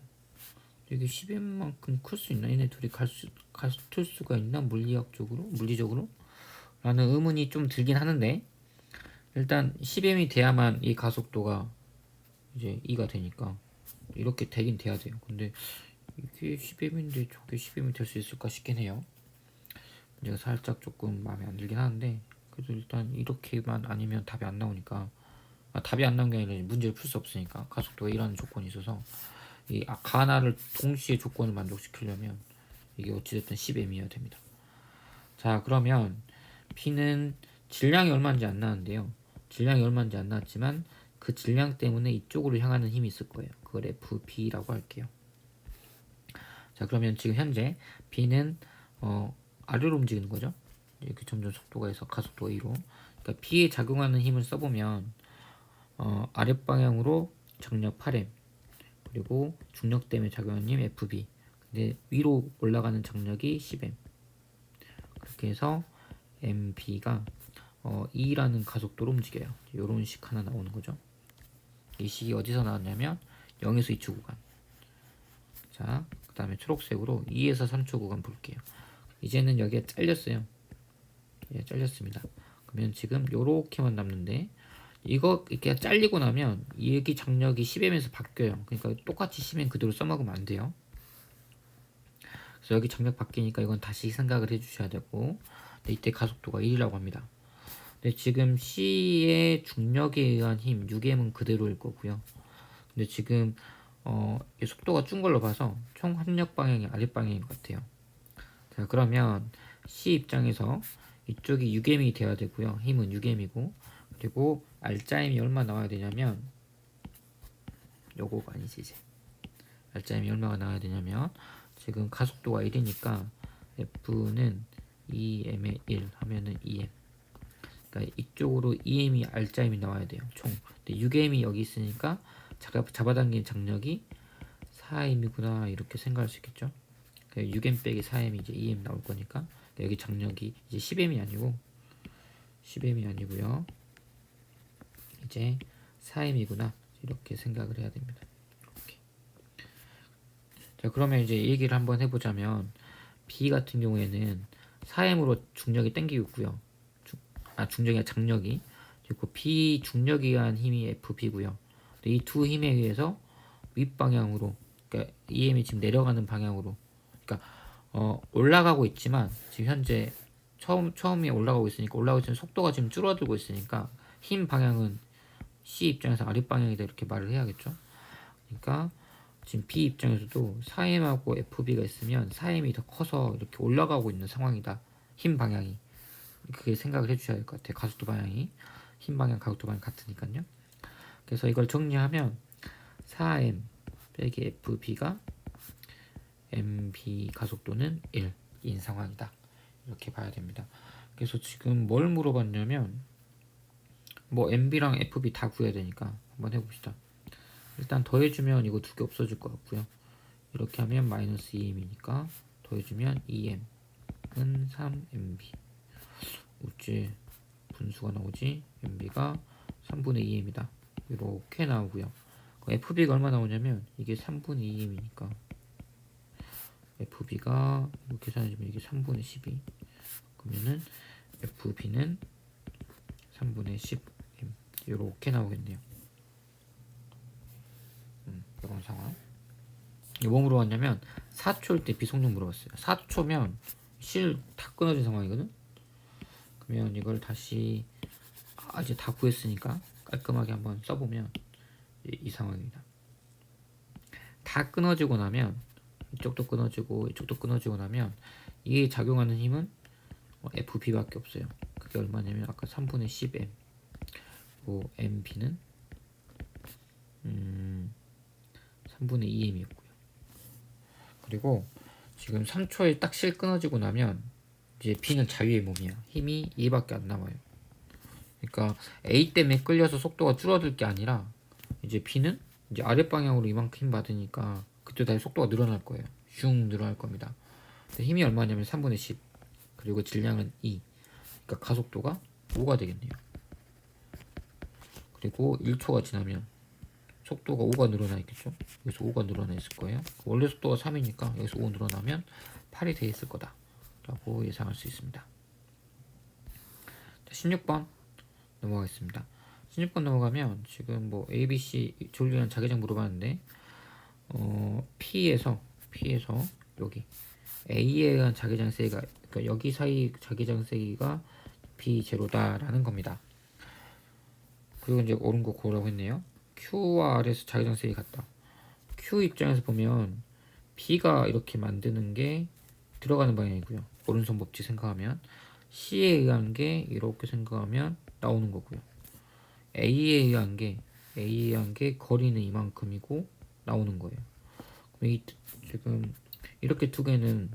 S1: 이게 10M만큼 클 수 있나? 얘네 둘이 같을 수가 있나? 물리적으로? 라는 의문이 좀 들긴 하는데, 일단 10M이 돼야만 이 가속도가 이제 2가 되니까 이렇게 되긴 돼야 돼요. 근데 이게 10M인데 저게 10M이 될 수 있을까 싶긴 해요. 제가 살짝 조금 마음에 안 들긴 하는데, 그래도 일단 이렇게만 아니면 답이 안 나오니까, 답이 안 나온 게 아니라 문제를 풀 수 없으니까 가속도가 1하는 조건이 있어서 이 하나를 동시에 조건을 만족시키려면 이게 어찌됐든 10m이어야 됩니다. 자, 그러면 P는 질량이 얼마인지 안 나왔는데요. 질량이 얼마인지 안 나왔지만 그 질량 때문에 이쪽으로 향하는 힘이 있을 거예요. 그걸 FP라고 할게요. 자, 그러면 지금 현재 B는 아래로 움직이는 거죠. 이렇게 점점 속도가 해서 가속도가 2로. 그러니까 B에 작용하는 힘을 써보면 아랫방향으로 정력 8m 그리고 중력 때문에 작용하는 힘 FB. 근데 위로 올라가는 정력이 10m. 그렇게 해서 MB가 2라는 가속도로 움직여요. 이런 식 하나 나오는 거죠. 이 식이 어디서 나왔냐면 0에서 2초 구간. 자, 그 다음에 초록색으로 2에서 3초 구간 볼게요. 이제는 여기에 잘렸어요. 예, 잘렸습니다. 그러면 지금 요렇게만 남는데 이거 이렇게 잘리고 나면 여기 장력이 10m에서 바뀌어요. 그러니까 똑같이 10m 그대로 써먹으면 안 돼요. 그래서 여기 장력 바뀌니까 이건 다시 생각을 해주셔야 되고 이때 가속도가 1이라고 합니다. 근데 지금 C의 중력에 의한 힘 6m은 그대로일 거고요. 근데 지금 이 속도가 준 걸로 봐서 총 합력 방향이 아랫방향인 것 같아요. 자, 그러면 C 입장에서 이쪽이 6m이 돼야 되고요. 힘은 6m이고 그리고 알짜임이 얼마 나와야 되냐면 요거가 아니지 이제 알짜임이 얼마가 나와야 되냐면 지금 가속도가 1이니까 F는 2m에 1 하면은 2m. 그러니까 이쪽으로 2m이 알짜임이 나와야 돼요. 총. 근데 6m이 여기 있으니까 잡아당긴 장력이 4m이구나 이렇게 생각할 수 있겠죠. 6m 빼기 4m이 이제 2m 나올 거니까 여기 장력이 이제 10m이 아니고 10m이 아니고요. 이제 4m이구나 이렇게 생각을 해야 됩니다. 이렇게. 자, 그러면 이제 얘기를 한번 해보자면 B 같은 경우에는 4m으로 중력이 당기고 있고요. 중력이 아니라 장력이. 그리고 B 중력에 의한 힘이 FB고요. 이 두 힘에 의해서 윗방향으로, 그러니까 EM이 지금 내려가는 방향으로, 그러니까 올라가고 있지만 지금 현재 처음에 올라가고 있으니까 올라가고 있으면 속도가 지금 줄어들고 있으니까 힘 방향은 C 입장에서 아랫방향이다 이렇게 말을 해야겠죠. 그러니까 지금 B 입장에서도 4M하고 FB가 있으면 4M이 더 커서 이렇게 올라가고 있는 상황이다. 힘 방향이. 그게 생각을 해주셔야 될 것 같아요. 가속도 방향이 힘 방향, 가속도 방향 같으니까요. 그래서 이걸 정리하면 4m 빼기 FB가 MB 가속도는 1인 상황이다. 이렇게 봐야 됩니다. 그래서 지금 뭘 물어봤냐면 뭐 MB랑 FB 다 구해야 되니까 한번 해봅시다. 일단 더해주면 이거 두 개 없어질 것 같고요. 이렇게 하면 마이너스 2m이니까 더해주면 2m은 3mb. 어째 분수가 나오지? MB가 3분의 2m이다. 이렇게 나오고요. FB가 얼마 나오냐면 이게 3분의 2m이니까 FB가 이렇게 계산해주면 이게 3분의 12. 그러면은 FB는 3분의 10m 이렇게 나오겠네요. 이런 상황. 이거 뭐 물어봤냐면 4초일 때 비속력 물어봤어요. 4초면 실 다 끊어진 상황이거든. 그러면 이걸 다시 이제 다 구했으니까 깔끔하게 한번 써보면 이 상황입니다. 다 끊어지고 나면 이쪽도 끊어지고 이쪽도 끊어지고 나면 이게 작용하는 힘은 FB밖에 없어요. 그게 얼마냐면 아까 3분의 10m 그리고 MB는 3분의 2m이었고요. 그리고 지금 3초에 딱 실 끊어지고 나면 이제 B는 자유의 몸이야. 힘이 2밖에 안 남아요. 그러니까 A 때문에 끌려서 속도가 줄어들 게 아니라 이제 B는 이제 아랫방향으로 이만큼 힘 받으니까 그때 다시 속도가 늘어날 거예요. 슝 늘어날 겁니다. 힘이 얼마냐면 3분의 10 그리고 질량은 2. 그러니까 가속도가 5가 되겠네요. 그리고 1초가 지나면 속도가 5가 늘어나 있겠죠. 여기서 5가 늘어나 있을 거예요. 원래 속도가 3이니까 여기서 5 늘어나면 8이 돼 있을 거다 라고 예상할 수 있습니다. 자, 16번 넘어가겠습니다. 16번 넘어가면 지금 뭐 ABC 조율이라는 자기장 물어봤는데 P에서 여기 A에 의한 자기장 세기가, 그러니까 여기 사이 자기장 세기가 B0다라는 겁니다. 그리고 이제 옳은 거 고르라고 했네요. Q와 R에서 자기장 세기 같다. Q 입장에서 보면 B가 이렇게 만드는 게 들어가는 방향이고요. 오른손 법칙 생각하면 C에 의한 게 이렇게 생각하면 나오는 거고요. A에 의한 게 거리는 이만큼이고 나오는 거예요. 그럼 지금 이렇게 두 개는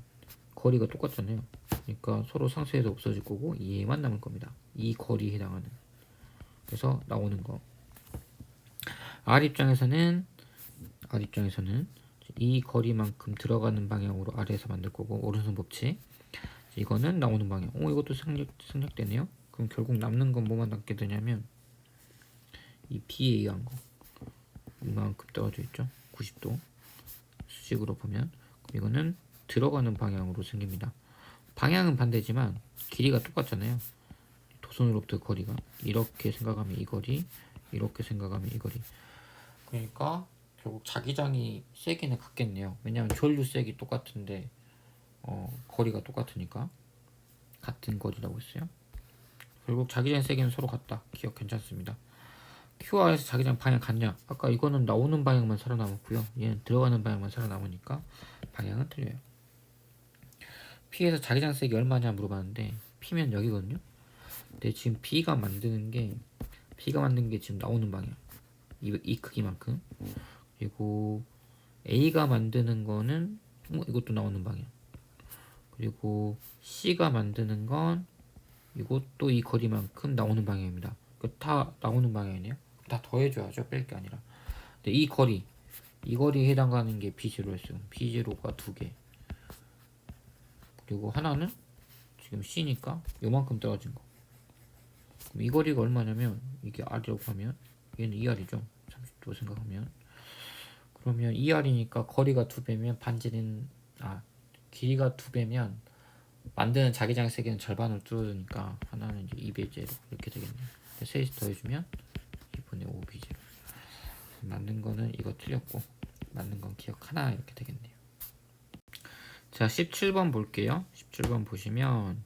S1: 거리가 똑같잖아요. 그러니까 서로 상쇄해서 없어질 거고 2A만 남을 겁니다. 이 거리에 해당하는. 그래서 나오는 거. R 입장에서는 이 거리만큼 들어가는 방향으로 아래에서 만들 거고 오른손 법칙. 이거는 나오는 방향. 이것도 생략되네요. 그럼 결국 남는 건 뭐만 남게 되냐면 이 B에 의한 거. 이만큼 떨어져 있죠. 90도. 수직으로 보면. 그럼 이거는 들어가는 방향으로 생깁니다. 방향은 반대지만 길이가 똑같잖아요. 도선으로부터 거리가. 이렇게 생각하면 이 거리, 이렇게 생각하면 이 거리. 그러니까 결국 자기장이 세기는 같겠네요. 왜냐하면 전류색이 똑같은데 거리가 똑같으니까 같은 거리라고 했어요. 결국 자기장 세기는 서로 같다. 기억 괜찮습니다. QR에서 자기장 방향 같냐? 아까 이거는 나오는 방향만 살아남았고요. 얘는 들어가는 방향만 살아남으니까 방향은 틀려요. P에서 자기장 세기 얼마냐 물어봤는데 P면 여기거든요. 근데 지금 B가 만든 게 지금 나오는 방향. 이 크기만큼. 그리고 A가 만드는 거는 이것도 나오는 방향. 그리고 C가 만드는 건 이것도 이 거리만큼 나오는 방향입니다. 다 나오는 방향이네요. 다 더해줘야죠. 뺄 게 아니라. 근데 이 거리에 해당하는 게 B0였어요. B0가 2개. 그리고 하나는 지금 C니까 요만큼 떨어진 거. 그럼 이 거리가 얼마냐면 이게 R이라고 하면 얘는 2R이죠. 30도 생각하면. 그러면 2R이니까 거리가 2배면 길이가 2배면 만드는 자기장 세기는 절반으로 줄어드니까 하나는 이제 2배제로 이렇게 되겠네요. 셋이 더해주면 2분의 5B제로. 맞는 거는 이거 틀렸고 맞는 건 기억 하나 이렇게 되겠네요. 자, 17번 볼게요. 17번 보시면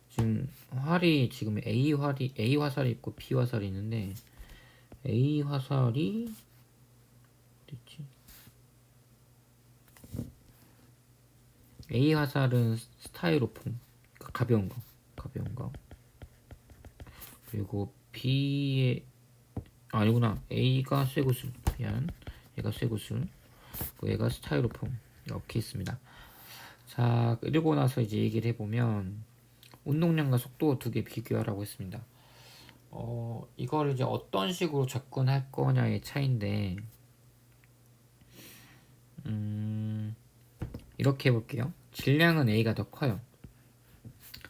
S1: 지금 활이 지금 A 화살이 있고 B 화살이 있는데 A 화살이 어딨지? A 화살은 스타이로폼 가벼운 거. 그리고 B의 아니구나. A가 쇠구슬. 미안. 얘가 쇠구슬. 얘가 스타이로폼. 이렇게 있습니다. 자, 그리고 나서 이제 얘기를 해보면 운동량과 속도 두 개 비교하라고 했습니다. 이걸 이제 어떤 식으로 접근할 거냐의 차이인데, 이렇게 해볼게요. 질량은 A가 더 커요.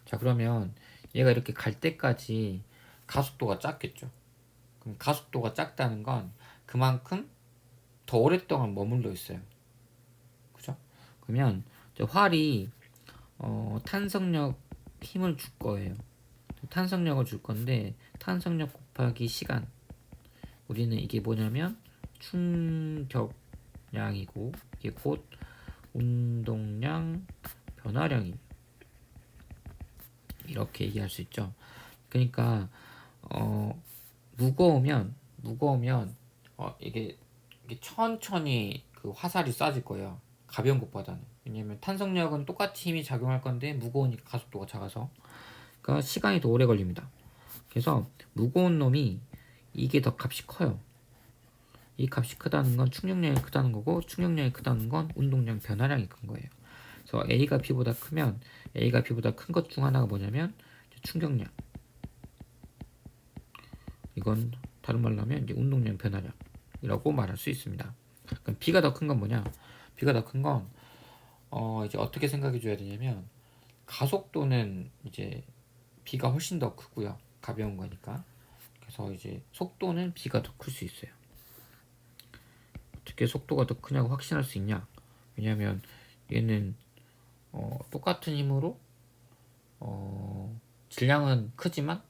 S1: 자, 그러면 얘가 이렇게 갈 때까지 가속도가 작겠죠. 그럼 가속도가 작다는 건 그만큼 더 오랫동안 머물러 있어요. 그죠? 그러면 활이 탄성력 힘을 줄 거예요. 탄성력을 줄 건데 탄성력 곱하기 시간. 우리는 이게 뭐냐면 충격량이고 이게 곧 운동량 변화량이 이렇게 얘기할 수 있죠. 그러니까 무거우면 이게 천천히 그 화살이 쏴질 거예요. 가벼운 것보다는. 왜냐면 탄성력은 똑같이 힘이 작용할 건데 무거우니까 가속도가 작아서. 그러니까 시간이 더 오래 걸립니다. 그래서 무거운 놈이 이게 더 값이 커요. 이 값이 크다는 건 충격량이 크다는 거고 충격량이 크다는 건 운동량 변화량이 큰 거예요. 그래서 A가 B보다 크면 A가 B보다 큰 것 중 하나가 뭐냐면 충격량. 이건 다른 말로 하면 이제 운동량 변화량이라고 말할 수 있습니다. 그럼 B가 더 큰 건 뭐냐? B가 더 큰 건 이제 어떻게 생각해 줘야 되냐면 가속도는 이제 B가 훨씬 더 크고요. 가벼운 거니까. 그래서 이제 속도는 B가 더 클 수 있어요. 어떻게 속도가 더 크냐고 확신할 수 있냐? 왜냐하면 얘는 똑같은 힘으로 질량은 크지만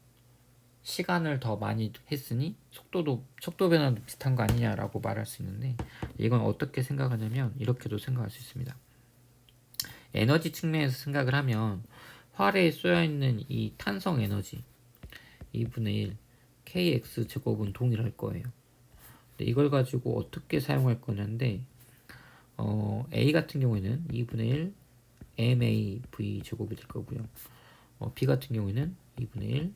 S1: 시간을 더 많이 했으니 속도 변화도 비슷한 거 아니냐라고 말할 수 있는데 이건 어떻게 생각하냐면 이렇게도 생각할 수 있습니다. 에너지 측면에서 생각을 하면 활에 쏘여 있는 이 탄성 에너지 2분의 1 kx 제곱은 동일할 거예요. 근데 이걸 가지고 어떻게 사용할 거냐인데 A 같은 경우에는 2분의 1 MAV 제곱이 될 거고요. B 같은 경우에는 2분의 1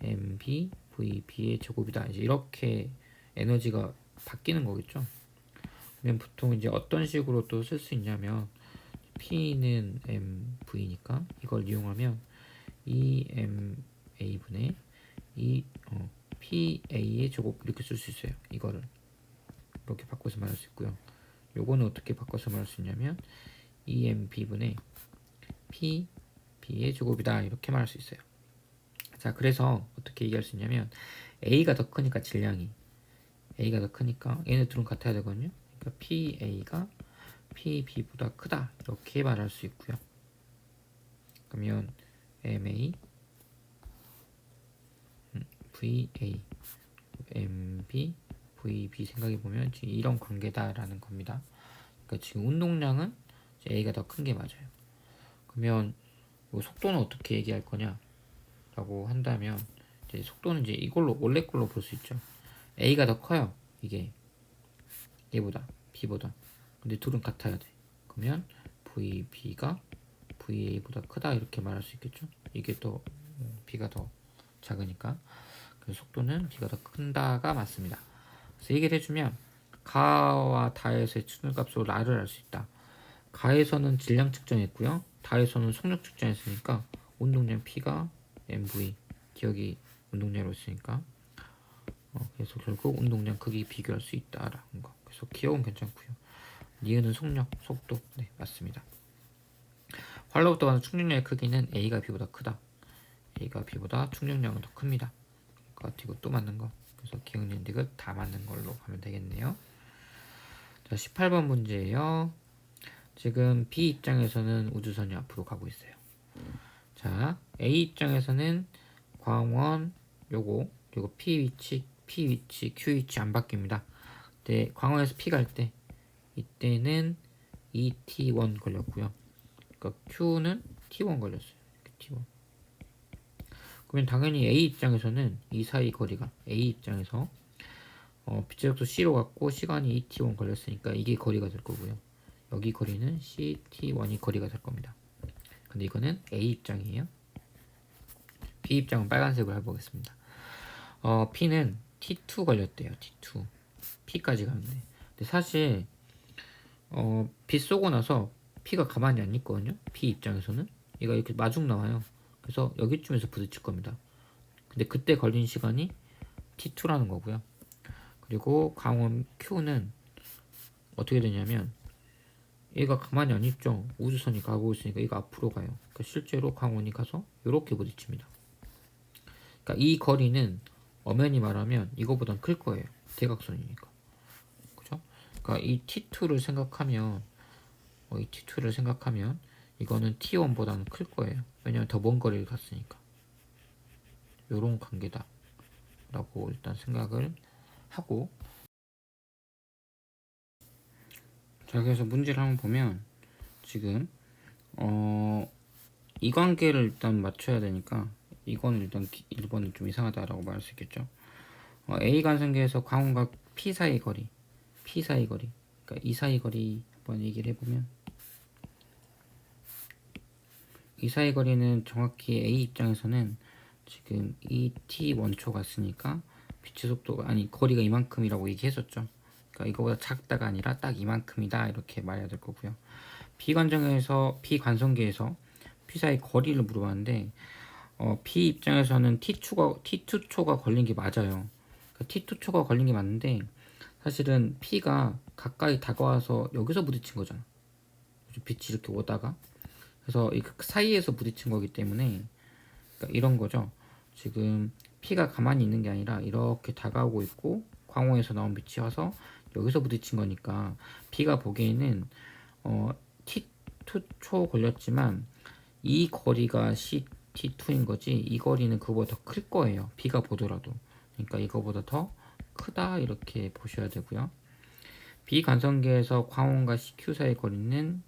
S1: MBVB의 제곱이다. 이제 이렇게 에너지가 바뀌는 거겠죠. 그러면 보통 이제 어떤 식으로 또 쓸 수 있냐면 P는 MV니까 이걸 이용하면 2MA분의 PA의 제곱 이렇게 쓸 수 있어요. 이거를 이렇게 바꿔서 말할 수 있고요. 요거는 어떻게 바꿔서 말할 수 있냐면 2MB분의 PB의 제곱이다 이렇게 말할 수 있어요. 자, 그래서 어떻게 얘기할 수 있냐면 A가 더 크니까 질량이 A가 더 크니까 얘네 둘은 같아야 되거든요. 그러니까 PA가 PB보다 크다 이렇게 말할 수 있고요. 그러면 MA VA MB VB 생각해보면 지금 이런 관계다라는 겁니다. 그러니까 지금 운동량은 A가 더 큰 게 맞아요. 그러면 속도는 어떻게 얘기할 거냐 라고 한다면 이제 속도는 이제 이걸로 원래 걸로 볼 수 있죠. A가 더 커요. 이게 얘보다 B보다. 근데 둘은 같아야 돼. 그러면 VB가 VA보다 크다 이렇게 말할 수 있겠죠. 이게 또 B가 더 작으니까. 그래서 속도는 B가 더 큰다가 맞습니다. 그래서 얘기를 해주면 가와 다에서의 추널값으로 라를 알 수 있다. 가에서는 질량 측정했고요. 다에서는 속력 측정했으니까 운동량 P가 MV 기억이 운동량으로 있으니까 그래서 결국 운동량 크기 비교할 수 있다라는 거. 그래서 기억은 괜찮고요. 니은은 속력, 속도 네 맞습니다. 활로부터 가는 충격량의 크기는 A가 B보다 크다. A가 B보다 충격량은 더 큽니다. 그러니까 이것도 맞는 거. 그래서 기억, 니은, 디귿 다 맞는 걸로 하면 되겠네요. 자, 18번 문제예요. 지금 B 입장에서는 우주선이 앞으로 가고 있어요. 자, A 입장에서는 광원 요거 P 위치, Q 위치 안 바뀝니다. 근데 광원에서 P 갈 때 이때는 ET1 걸렸고요. 그러니까 Q는 T1 걸렸어요. T1. 그러면 당연히 A 입장에서는 이 사이 거리가 A 입장에서 빛의 속도 C로 갔고 시간이 ET1 걸렸으니까 이게 거리가 될 거고요. 여기 거리는 CT1이 거리가 될 겁니다. 근데 이거는 A 입장이에요. B 입장은 빨간색으로 해보겠습니다. P는 T2 걸렸대요. T2. P까지 가면 돼. 근데 사실 빛 쏘고 나서 P가 가만히 안 있거든요. P 입장에서는 얘가 이렇게 마중 나와요. 그래서 여기쯤에서 부딪힐 겁니다. 근데 그때 걸린 시간이 T2라는 거고요. 그리고 강원 Q는 어떻게 되냐면 얘가 가만히 안 있죠. 우주선이 가고 있으니까 얘가 앞으로 가요. 그러니까 실제로 강원이 가서 이렇게 부딪힙니다. 그러니까 이 거리는 엄연히 말하면 이거보단 클 거예요. 대각선이니까. 그죠? 그러니까 이 T2를 생각하면 이거는 T1보다는 클 거예요. 왜냐면 더 먼 거리를 갔으니까. 요런 관계다 라고 일단 생각을 하고, 자, 그래서 문제를 한번 보면 지금 이 관계를 일단 맞춰야 되니까 이거는 일단 1번은 좀 이상하다라고 말할 수 있겠죠. A 관성계에서 광원과 P 사이 거리, 그러니까 이 사이 거리 한번 얘기를 해보면 이 사이 거리는 정확히 A 입장에서는 지금 ET 원초 갔으니까 빛의 속도가 거리가 이만큼이라고 얘기했었죠. 그러니까 이거보다 작다가 아니라 딱 이만큼이다 이렇게 말해야 될 거고요. B 관성계에서 P 사이 거리를 물어봤는데 P 입장에서는 T2초가 걸린 게 맞아요. 그러니까 T2초가 걸린 게 맞는데 사실은 P가 가까이 다가와서 여기서 부딪힌 거잖아. 빛이 이렇게 오다가 그래서 이 사이에서 부딪힌 거기 때문에 그러니까 이런 거죠. 지금 P가 가만히 있는 게 아니라 이렇게 다가오고 있고 광호에서 나온 빛이 와서 여기서 부딪힌 거니까 P가 보기에는 T2초 걸렸지만 이 거리가 CT2인 거지 이 거리는 그거보다 더 클 거예요. B가 보더라도. 그러니까 이거보다 더 크다 이렇게 보셔야 되고요. B 관성계에서 광원과 CQ 사이 거리는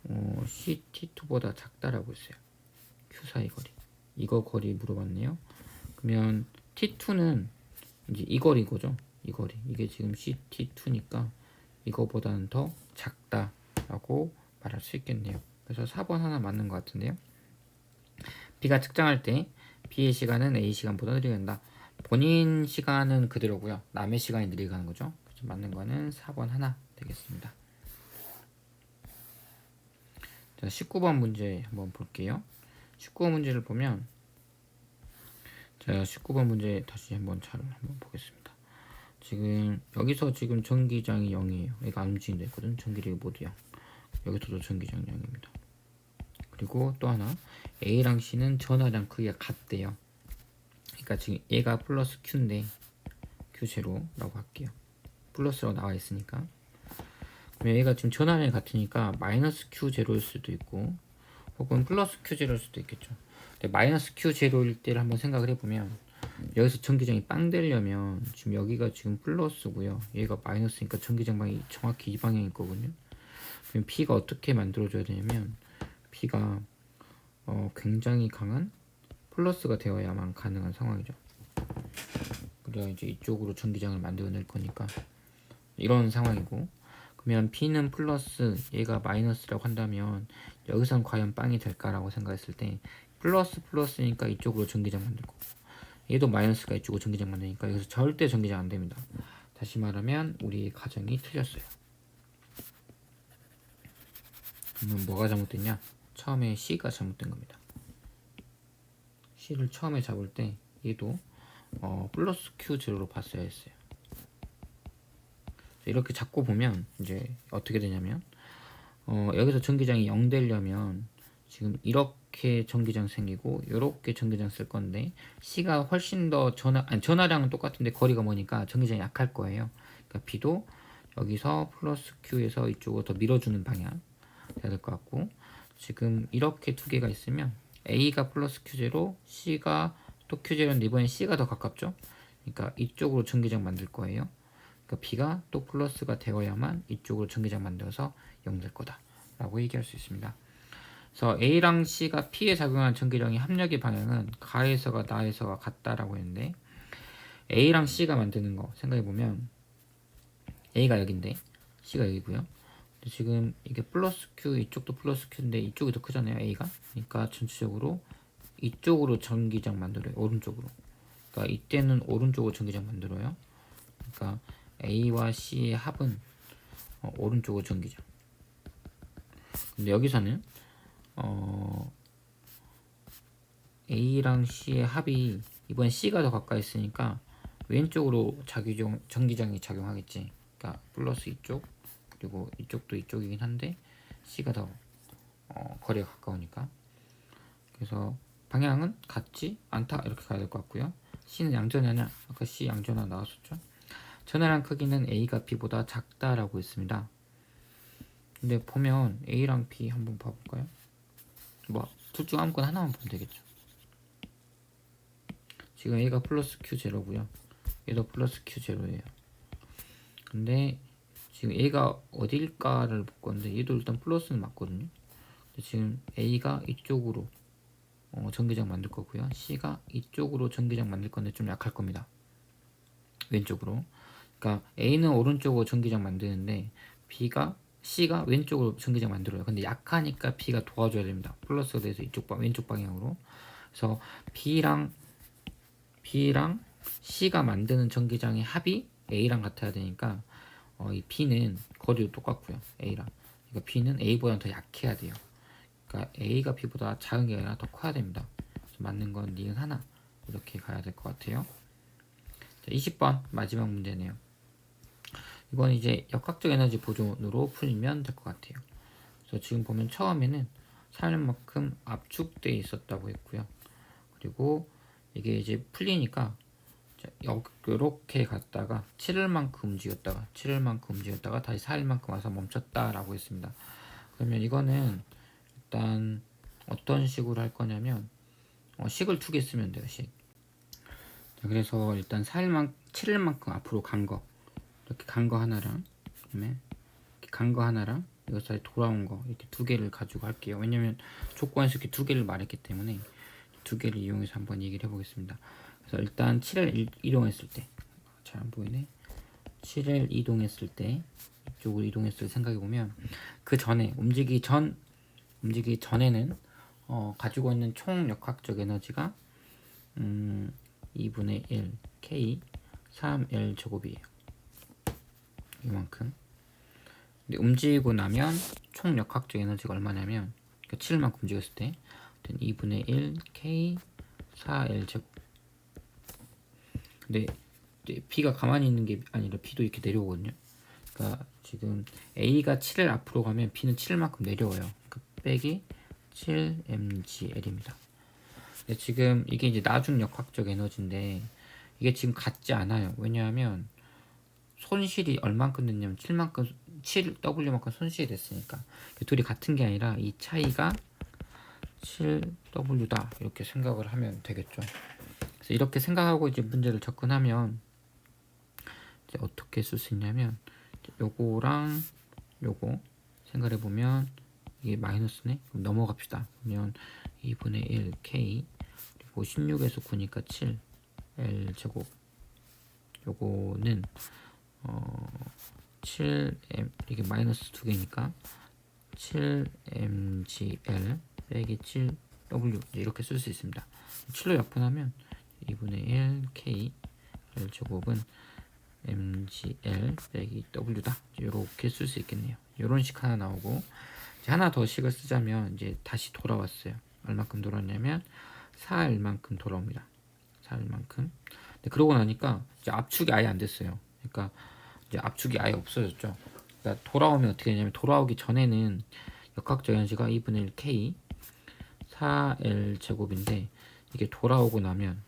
S1: CT2보다 작다라고 했어요. Q 사이 거리. 이거 거리 물어봤네요. 그러면 T2는 이제 이 거리고죠. 이 거리. 이게 지금 CT2니까 이거보다는 더 작다라고 말할 수 있겠네요. 그래서 4번 하나 맞는 것 같은데요. B가 측정할 때 B의 시간은 A 시간보다 느리게 간다. 본인 시간은 그대로고요. 남의 시간이 느리게 가는 거죠. 그래서 맞는 거는 4번 하나 되겠습니다. 자, 19번 문제 한번 볼게요. 19번 문제를 보면 제가 19번 문제 다시 한번 보겠습니다. 지금 여기서 지금 전기장이 0이에요. 얘가 안 움직인다 했거든. 전기력이 모두 0. 여기서도 전기장 0입니다. 그리고 또 하나 A랑 C는 전하량 크기가 같대요. 그러니까 지금 얘가 플러스 Q인데 Q0라고 할게요. 플러스라고 나와 있으니까. 그럼 얘가 지금 전하량이 같으니까 마이너스 Q0일 수도 있고 혹은 플러스 Q0일 수도 있겠죠. 근데 마이너스 Q0일 때를 한번 생각을 해보면 여기서 전기장이 빵 되려면 지금 여기가 지금 플러스고요. 얘가 마이너스니까 전기장 방이 정확히 이 방향일 거거든요. 그럼 P가 어떻게 만들어줘야 되냐면 P가 굉장히 강한 플러스가 되어야만 가능한 상황이죠. 그래야 이제 이쪽으로 전기장을 만들어낼 거니까 이런 상황이고, 그러면 P는 플러스 얘가 마이너스라고 한다면 여기선 과연 빵이 될까라고 생각했을 때 플러스니까 이쪽으로 전기장 만들 거고, 얘도 마이너스가 이쪽으로 전기장 만드니까 여기서 절대 전기장 안 됩니다. 다시 말하면 우리 가정이 틀렸어요. 그러면 뭐가 잘못됐냐? 처음에 C가 잘못된 겁니다. C를 처음에 잡을 때 얘도 플러스 Q0로 봤어야 했어요. 이렇게 잡고 보면 이제 어떻게 되냐면 여기서 전기장이 0 되려면 지금 이렇게 전기장 생기고 이렇게 전기장 쓸 건데 C가 훨씬 더 전하량은 똑같은데 거리가 머니까 전기장이 약할 거예요. 그러니까 B도 여기서 플러스 Q에서 이쪽으로 더 밀어주는 방향 돼야 될 것 같고, 지금 이렇게 두 개가 있으면 A가 플러스 Q0, C가 또 Q0인데 이번엔 C가 더 가깝죠. 그러니까 이쪽으로 전기장 만들 거예요. 그러니까 B가 또 플러스가 되어야만 이쪽으로 전기장 만들어서 0 될 거다 라고 얘기할 수 있습니다. 그래서 A랑 C가 P에 작용한 전기량의 합력의 방향은 가에서가 나에서가 같다라고 했는데, A랑 C가 만드는 거 생각해보면 A가 여기인데 C가 여기고요. 지금 이게 플러스 Q, 이쪽도 플러스 Q인데 이쪽이 더 크잖아요, A가. 그러니까 전체적으로 이쪽으로 전기장 만들어요, 오른쪽으로. 그러니까 이때는 오른쪽으로 전기장 만들어요. 그러니까 A와 C의 합은 오른쪽으로 전기장. 근데 여기서는 A랑 C의 합이 이번엔 C가 더 가까이 있으니까 왼쪽으로 전기장이 작용하겠지. 그러니까 플러스 이쪽, 그리고 이쪽도 이쪽이긴 한데 C가 더 거리가 가까우니까. 그래서 방향은 같지 않다 이렇게 가야 될 것 같고요. C는 양전하냐? 아까 C 양전하 나왔었죠. 전하량 크기는 A가 B보다 작다라고 했습니다. 근데 보면 A랑 B 한번 봐볼까요? 뭐 둘 중 아무거나 하나만 보면 되겠죠. 지금 A가 플러스 Q0고요. 얘도 플러스 Q0예요. 근데 지금 A가 어딜까를 볼 건데 얘도 일단 플러스는 맞거든요. 근데 지금 A가 이쪽으로 전기장 만들 거고요. C가 이쪽으로 전기장 만들 건데 좀 약할 겁니다. 왼쪽으로. 그러니까 A는 오른쪽으로 전기장 만드는데 C가 왼쪽으로 전기장 만들어요. 근데 약하니까 B가 도와줘야 됩니다. 플러스가 돼서 왼쪽 방향으로. 그래서 B랑 C가 만드는 전기장의 합이 A랑 같아야 되니까 이 B는 거리도 똑같고요. A랑. 그러니까 B는 A보다 더 약해야 돼요. 그러니까 A가 B보다 작은 게 아니라 더 커야 됩니다. 맞는 건 니은 하나 이렇게 가야 될 것 같아요. 자, 20번 마지막 문제네요. 이건 이제 역학적 에너지 보존으로 풀면 될 것 같아요. 그래서 지금 보면 처음에는 살만큼 압축되어 있었다고 했고요. 그리고 이게 이제 풀리니까 이렇게 갔다가 7일 만큼 움직였다가 다시 4일 만큼 와서 멈췄다라고 했습니다. 그러면 이거는 일단 어떤 식으로 할 거냐면 식을 2개 쓰면 돼요. 식. 자, 그래서 일단 7일 만큼 앞으로 간 거, 이렇게 간 거 하나랑 그다음에 간 거 하나랑 이거 사이 돌아온 거 이렇게 2개를 가지고 할게요. 왜냐면 조건에서 이렇게 2개를 말했기 때문에 2개를 이용해서 한번 얘기를 해보겠습니다. 그래서 일단 7일 이동했을 때, 잘 안 보이네. 7일 이동했을 때, 이쪽으로 이동했을 때 생각해보면 그 전에 움직이기 전 움직이기 전에는 가지고 있는 총 역학적 에너지가 2분의 1 K 3L 제곱이에요. 이만큼. 근데 움직이고 나면 총 역학적 에너지가 얼마냐면, 그러니까 7만큼 움직였을 때 2분의 1 K 4L 제곱. 근데 B가 가만히 있는 게 아니라 B도 이렇게 내려오거든요. 그러니까 지금 A가 7을 앞으로 가면 B는 7만큼 내려와요. 그 빼기 7mgl입니다. 근데 지금 이게 이제 나중 역학적 에너지인데 이게 지금 같지 않아요. 왜냐하면 손실이 얼만큼 됐냐면 7W만큼 손실이 됐으니까 둘이 같은 게 아니라 이 차이가 7W다 이렇게 생각을 하면 되겠죠. 그래서 이렇게 생각하고 이제 문제를 접근하면 이제 어떻게 쓸 수 있냐면, 요거랑 요거 생각해 보면 이게 마이너스네. 그럼 넘어갑시다. 그러면 2분의 1 K 그리고 16에서 9니까 7 L 제곱. 요거는 7m 이게 마이너스 2개니까 7mgl 빼기 7w 이렇게 쓸 수 있습니다. 7로 약분하면 2분의 1 K L 제곱은 mgl 빼기 w다. 이렇게 쓸 수 있겠네요. 이런 식 하나 나오고, 이제 하나 더 식을 쓰자면 이제 다시 돌아왔어요. 얼마큼 돌아왔냐면 4L만큼 돌아옵니다. 4L만큼. 근데 그러고 나니까 이제 압축이 아예 안 됐어요. 그러니까 이제 압축이 아예 없어졌죠. 그러니까 돌아오면 어떻게 되냐면, 돌아오기 전에는 역학적 에너지가 2분의 1 K 4L 제곱인데, 이게 돌아오고 나면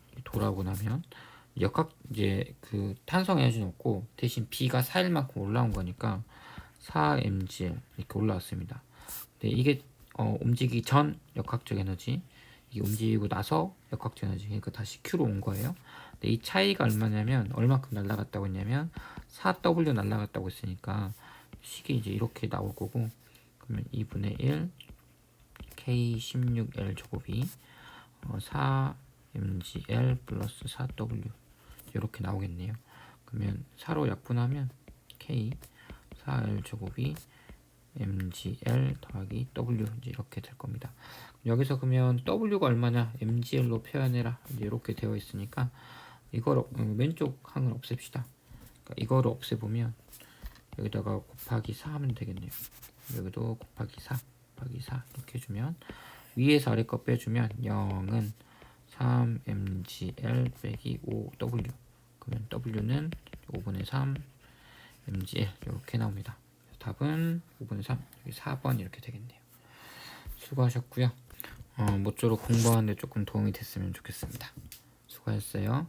S1: 역학 이제 그 탄성 에너지는 없고 대신 B가 4L만큼 올라온 거니까 4mgl 이렇게 올라왔습니다. 근데 이게 움직이기 전 역학적 에너지, 이게 움직이고 나서 역학적 에너지, 그러니까 다시 Q로 온 거예요. 근데 이 차이가 얼마냐면, 얼마큼 날라갔다고 했냐면 4W 날라갔다고 했으니까 식이 이제 이렇게 나올 거고, 그러면 2분의 1 K16L 제곱이 4mgl 플러스 4W 이렇게 나오겠네요. 그러면 4로 약분하면 K 4L 제곱이 mgl 더하기 w 이제 이렇게 될 겁니다. 여기서 그러면 w가 얼마냐, mgl로 표현해라 이제 이렇게 되어 있으니까 이걸 왼쪽 항을 없앱시다. 그러니까 이거를 없애보면 여기다가 곱하기 4 하면 되겠네요. 여기도 곱하기 4 이렇게 해주면 위에서 아래 거 빼주면 0은 3mgl 빼기 5w. 그러면 w는 5분의 3 mgl 이렇게 나옵니다. 답은 5분의 3 여기 4번 이렇게 되겠네요. 수고하셨고요. 모쪼록 공부하는데 조금 도움이 됐으면 좋겠습니다. 수고하셨어요.